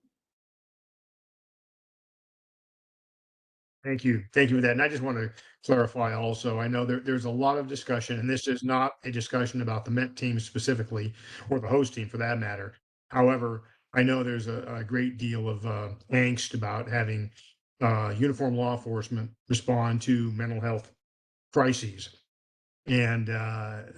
Thank you. Thank you for that. And I just want to clarify also, I know there's a lot of discussion, and this is not a discussion about the Met team specifically, or the host team for that matter. However, I know there's a great deal of angst about having uniform law enforcement respond to mental health crises. And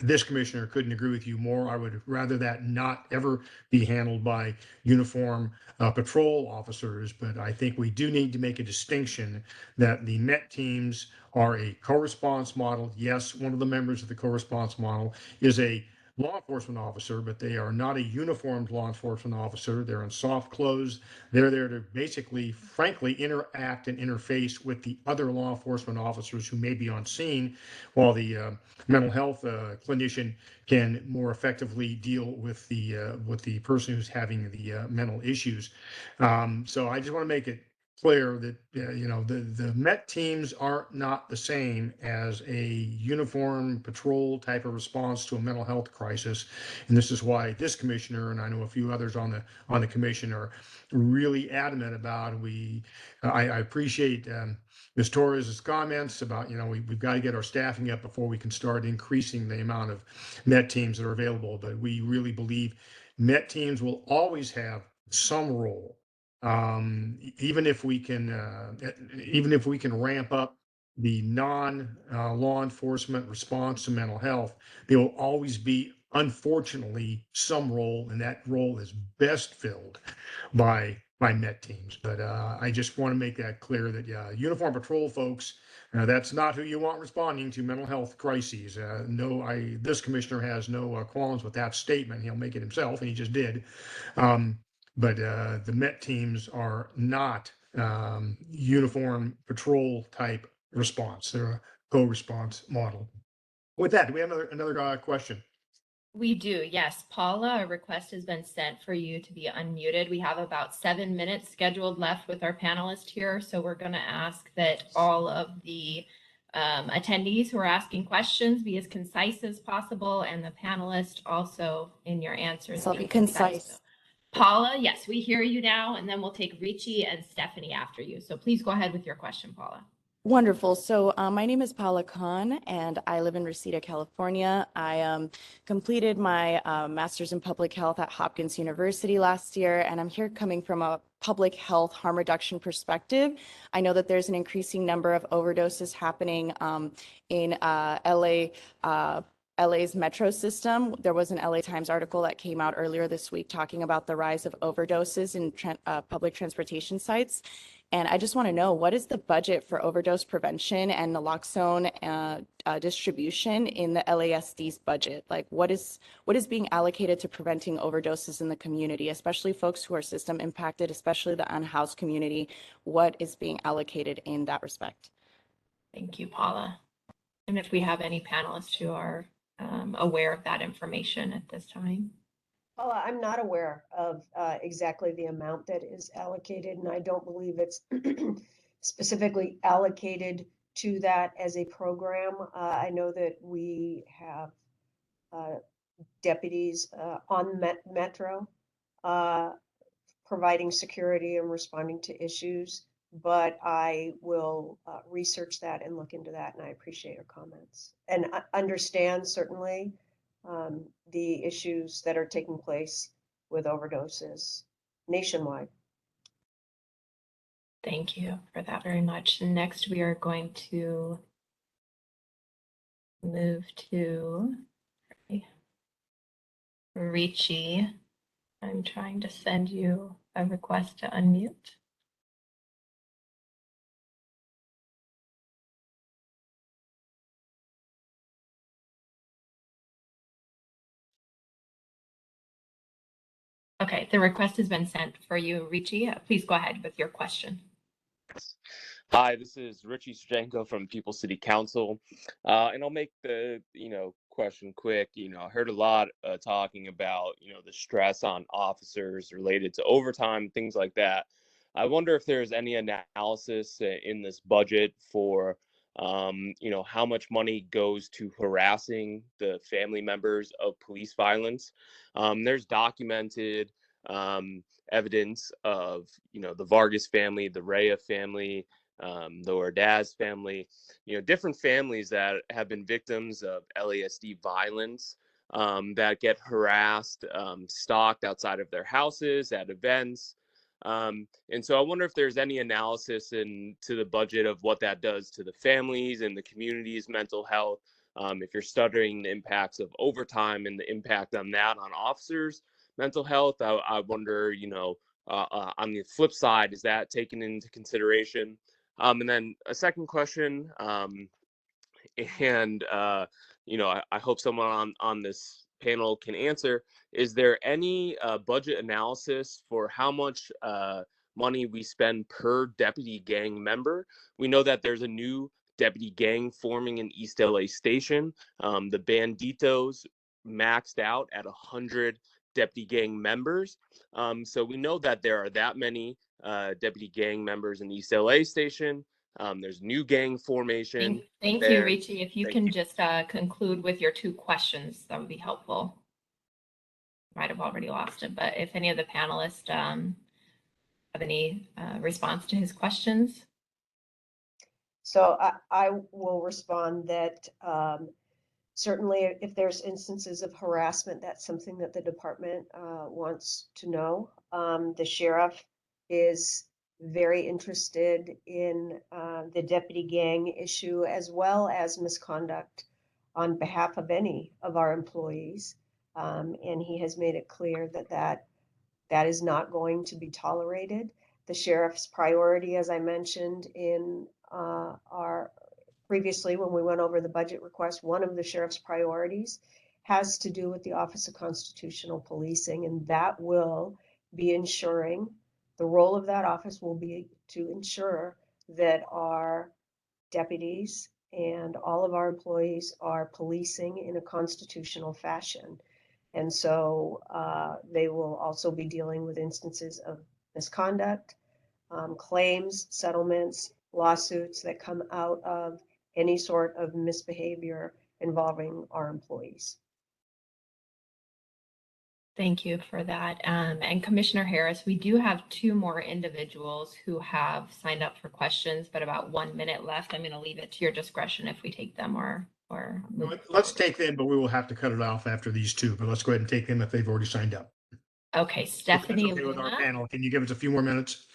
this commissioner couldn't agree with you more. I would rather that not ever be handled by uniform patrol officers, but I think we do need to make a distinction that the Met teams are a co-response model. Yes, one of the members of the co-response model is a law enforcement officer, but they are not a uniformed law enforcement officer. They're in soft clothes. They're there to basically, frankly, interact and interface with the other law enforcement officers who may be on scene, while the mental health clinician can more effectively deal with the person who's having the mental issues. So I just want to make it clear that the Met teams are not the same as a uniform patrol type of response to a mental health crisis, and this is why this commissioner, and I know a few others on the commission, are really adamant about. I appreciate Ms. Torres' comments about we've got to get our staffing up before we can start increasing the amount of Met teams that are available, but we really believe Met teams will always have some role. Even if we can ramp up the non-law enforcement response to mental health, there will always be, unfortunately, some role, and that role is best filled by Met teams. But I just want to make that clear that uniform patrol folks, that's not who you want responding to mental health crises. This commissioner has no qualms with that statement. He'll make it himself, and he just did. But the Met teams are not uniform patrol type response. They're a co-response model. With that, do we have another question? We do, yes. Paula, a request has been sent for you to be unmuted. We have about 7 minutes scheduled left with our panelist here, so we're going to ask that all of the attendees who are asking questions be as concise as possible, and the panelists also in your answers. So be concise. So, Paula, yes, we hear you now, and then we'll take Richie and Stephanie after you. So please go ahead with your question, Paula. Wonderful. So my name is Paula Khan, and I live in Reseda, California. I completed my master's in public health at Hopkins University last year, and I'm here coming from a public health harm reduction perspective. I know that there's an increasing number of overdoses happening in LA's metro system. There was an LA Times article that came out earlier this week talking about the rise of overdoses in public transportation sites. And I just want to know, what is the budget for overdose prevention and naloxone distribution in the LASD's budget? Like, what is being allocated to preventing overdoses in the community, especially folks who are system impacted, especially the unhoused community? What is being allocated in that respect? Thank you, Paula. And if we have any panelists who are aware of that information at this time. Paula, I'm not aware of exactly the amount that is allocated, and I don't believe it's specifically allocated to that as a program. I know that we have deputies on Metro providing security and responding to issues, but I will research that and look into that, and I appreciate your comments. And understand certainly the issues that are taking place with overdoses nationwide. Thank you for that very much. Next, we are going to move to Ricci. I'm trying to send you a request to unmute. Okay, the request has been sent for you, Ricci. Please go ahead with your question. Hi, this is Richie Stranko from People City Council, and I'll make the question quick. I heard a lot talking about the stress on officers related to overtime, things like that. I wonder if there's any analysis in this budget for how much money goes to harassing the family members of police violence. There's documented evidence of the Vargas family, the Rea family, the Ordaz family, different families that have been victims of LASD violence, that get harassed, stalked outside of their houses at events. And so I wonder if there's any analysis into the budget of what that does to the families and the community's mental health. If you're studying the impacts of overtime and the impact on that on officers' mental health, I wonder, on the flip side, is that taken into consideration? And then a second question, and I hope someone on this panel can answer. Is there any budget analysis for how much money we spend per deputy gang member? We know that there's a new deputy gang forming in East LA Station. The Banditos maxed out at 100 deputy gang members. So we know that there are that many deputy gang members in East LA Station. There's new gang formation. Thank you, Ricci. If you can just conclude with your two questions, that would be helpful. Might have already lost it, but if any of the panelists have any response to his questions. So I will respond that certainly if there's instances of harassment, that's something that the department wants to know. The sheriff is very interested in the deputy gang issue, as well as misconduct on behalf of any of our employees. And he has made it clear that is not going to be tolerated. The sheriff's priority, as I mentioned in our previously when we went over the budget request, one of the sheriff's priorities has to do with the Office of Constitutional Policing, and that will be ensuring, the role of that office will be to ensure that our deputies and all of our employees are policing in a constitutional fashion. And so they will also be dealing with instances of misconduct, claims, settlements, lawsuits that come out of any sort of misbehavior involving our employees. Thank you for that. And Commissioner Harris, we do have two more individuals who have signed up for questions, but about 1 minute left. I'm going to leave it to your discretion if we take them or let's take them, but we will have to cut it off after these two. But let's go ahead and take them if they've already signed up. Okay, Stephanie okay with our Luna. panel. Can you give us a few more minutes?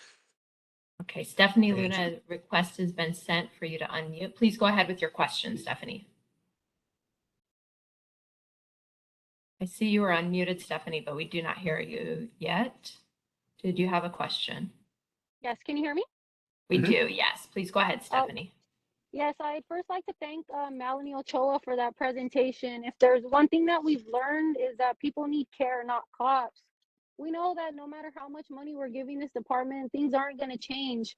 Okay, Stephanie Luna, request has been sent for you to unmute. Please go ahead with your question, Stephanie. I see you are unmuted, Stephanie, but we do not hear you yet. Did you have a question? Yes, can you hear me? We do, yes. Please go ahead, Stephanie. Yes, I'd first like to thank Melanie Ochoa for that presentation. If there's one thing that we've learned is that people need care, not cops. We know that no matter how much money we're giving this department, things aren't going to change.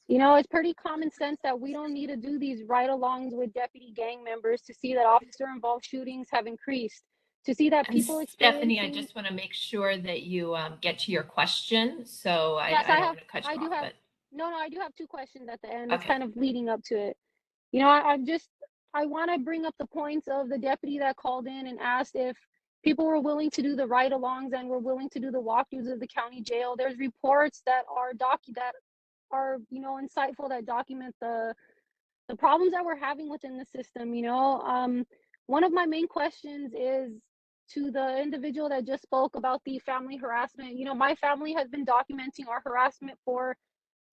It's pretty common sense that we don't need to do these ride-alongs with deputy gang members to see that officer-involved shootings have increased. to see that And people Stephanie, I experiencing. just want to make sure that you get to your question. So Yes, I don't want to cut I you do off, have, but no, I do have two questions at the end. It's okay. kind of leading up to it. You know, I want to bring up the points of the deputy that called in and asked if people were willing to do the ride-alongs and were willing to do the walkthroughs of the county jail. There's reports that are you know, insightful, that document the problems that we're having within the system. You know, one of my main questions is to the individual that just spoke about the family harassment. You know, my family has been documenting our harassment for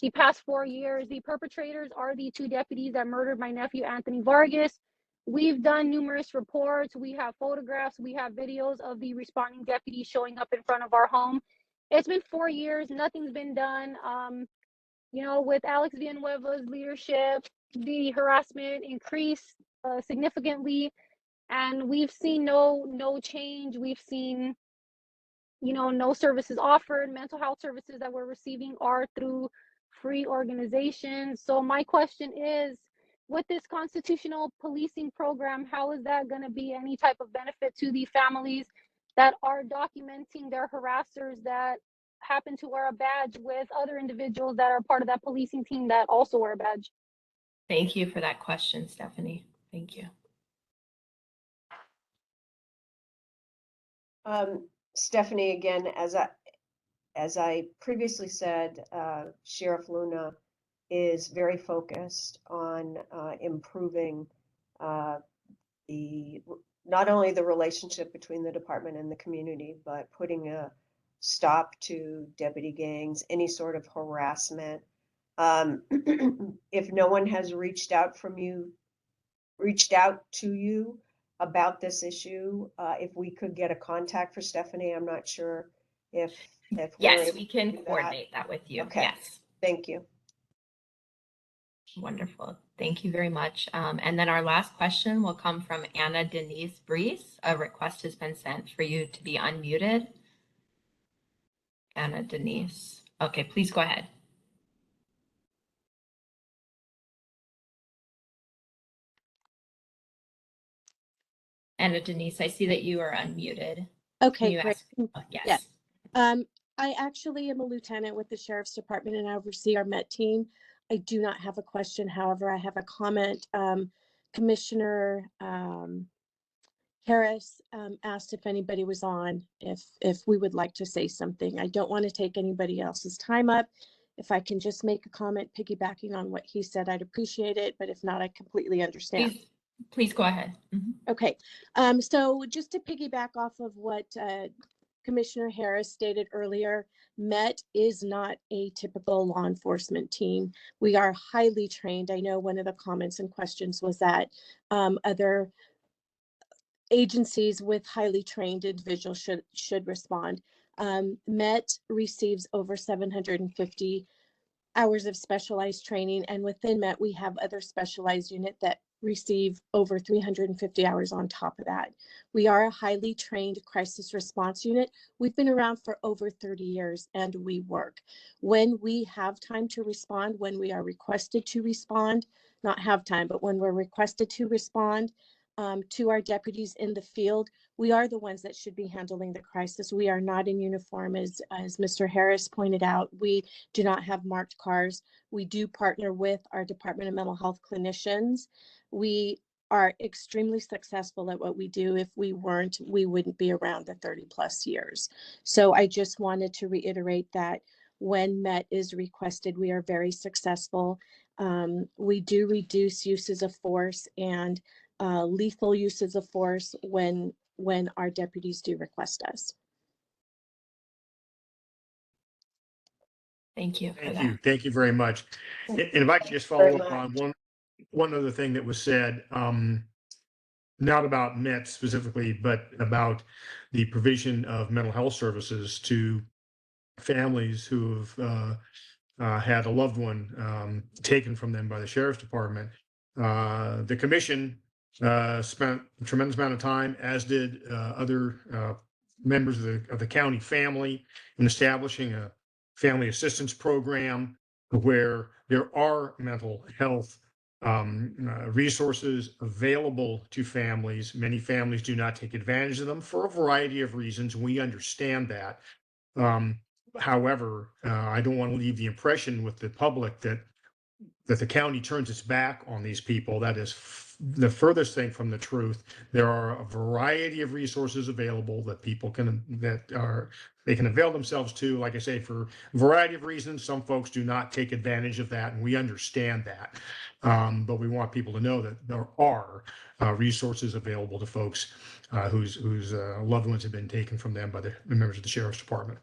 the past 4 years. The perpetrators are the two deputies that murdered my nephew, Anthony Vargas. We've done numerous reports. We have photographs. We have videos of the responding deputies showing up in front of our home. It's been 4 years. Nothing's been done. You know, with Alex Villanueva's leadership, the harassment increased significantly, and we've seen no change. We've seen, you know, no services offered. Mental health services that we're receiving are through free organizations. So my question is, with this constitutional policing program, how is that going to be any type of benefit to the families that are documenting their harassers that happen to wear a badge with other individuals that are part of that policing team that also wear a badge? Thank you for that question, Stephanie. Thank you. Stephanie, again, as I previously said, Sheriff Luna is very focused on improving not only the relationship between the department and the community, but putting a stop to deputy gangs, any sort of harassment. If no one has reached out to you about this issue, if we could get a contact for Stephanie, I'm not sure if we're Yes, able we to can do that. coordinate that with you. Okay. Yes. Thank you. Wonderful. Thank you very much. And then our last question will come from Anna Denise Brees. A request has been sent for you to be unmuted. Anna Denise. Okay, please go ahead. Anna Denise, I see that you are unmuted. Can Okay, you great. ask? Oh, yes. Yes. I actually am a lieutenant with the Sheriff's Department and I oversee our MET team. I do not have a question. However, I have a comment. Commissioner Harris asked if anybody was on, if we would like to say something. I don't want to take anybody else's time up. If I can just make a comment piggybacking on what he said, I'd appreciate it. But if not, I completely understand. Please go ahead. Okay. So just to piggyback off of what Commissioner Harris stated earlier, MET is not a typical law enforcement team. We are highly trained. I know one of the comments and questions was that other agencies with highly trained individuals should respond. MET receives over 750 hours of specialized training, and within MET we have other specialized unit that receive over 350 hours on top of that. We are a highly trained crisis response unit. We've been around for over 30 years and we work. When we have time to respond, when we are requested to respond, not have time, but when we're requested to respond to our deputies in the field, we are the ones that should be handling the crisis. We are not in uniform, as Mr. Harris pointed out. We do not have marked cars. We do partner with our Department of Mental Health clinicians. We are extremely successful at what we do. If we weren't, we wouldn't be around the 30 plus years. So I just wanted to reiterate that when MET is requested, we are very successful. We do reduce uses of force and lethal uses of force when our deputies do request us. Thank you. Thank you very much. And if I could just follow up on one other thing that was said, not about MET specifically, but about the provision of mental health services to families who have had a loved one taken from them by the Sheriff's Department. The commission spent a tremendous amount of time, as did other members of the county family, in establishing a family assistance program where there are mental health resources available to families. Many families do not take advantage of them for a variety of reasons. We understand that. However, I don't want to leave the impression with the public that the county turns its back on these people. That is the furthest thing from the truth. There are a variety of resources available that people can they can avail themselves to. Like I say, for a variety of reasons, some folks do not take advantage of that, and we understand that. But we want people to know that there are resources available to folks whose loved ones have been taken from them by the members of the Sheriff's Department.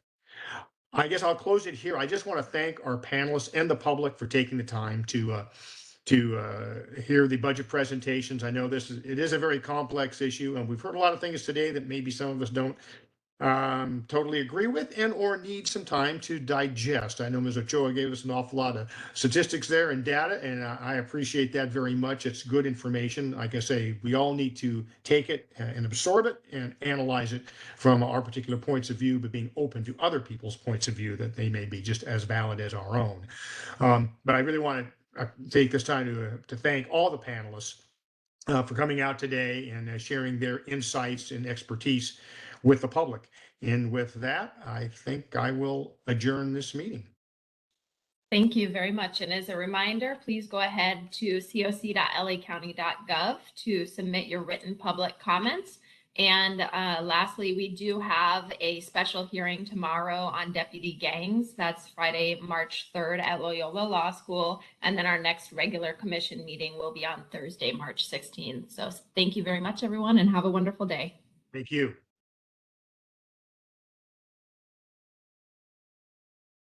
I guess I'll close it here. I just want to thank our panelists and the public for taking the time to hear the budget presentations. I know it is a very complex issue, and we've heard a lot of things today that maybe some of us don't totally agree with and or need some time to digest. I know Ms. Ochoa gave us an awful lot of statistics there and data, and I appreciate that very much. It's good information. Like I say, we all need to take it and absorb it and analyze it from our particular points of view, but being open to other people's points of view that they may be just as valid as our own. But I really want to take this time to thank all the panelists for coming out today and sharing their insights and expertise with the public. And with that, I think I will adjourn this meeting. Thank you very much. And as a reminder, please go ahead to coc.lacounty.gov to submit your written public comments. And lastly, we do have a special hearing tomorrow on deputy gangs. That's Friday, March 3rd at Loyola Law School. And then our next regular commission meeting will be on Thursday, March 16th. So thank you very much, everyone, and have a wonderful day. Thank you.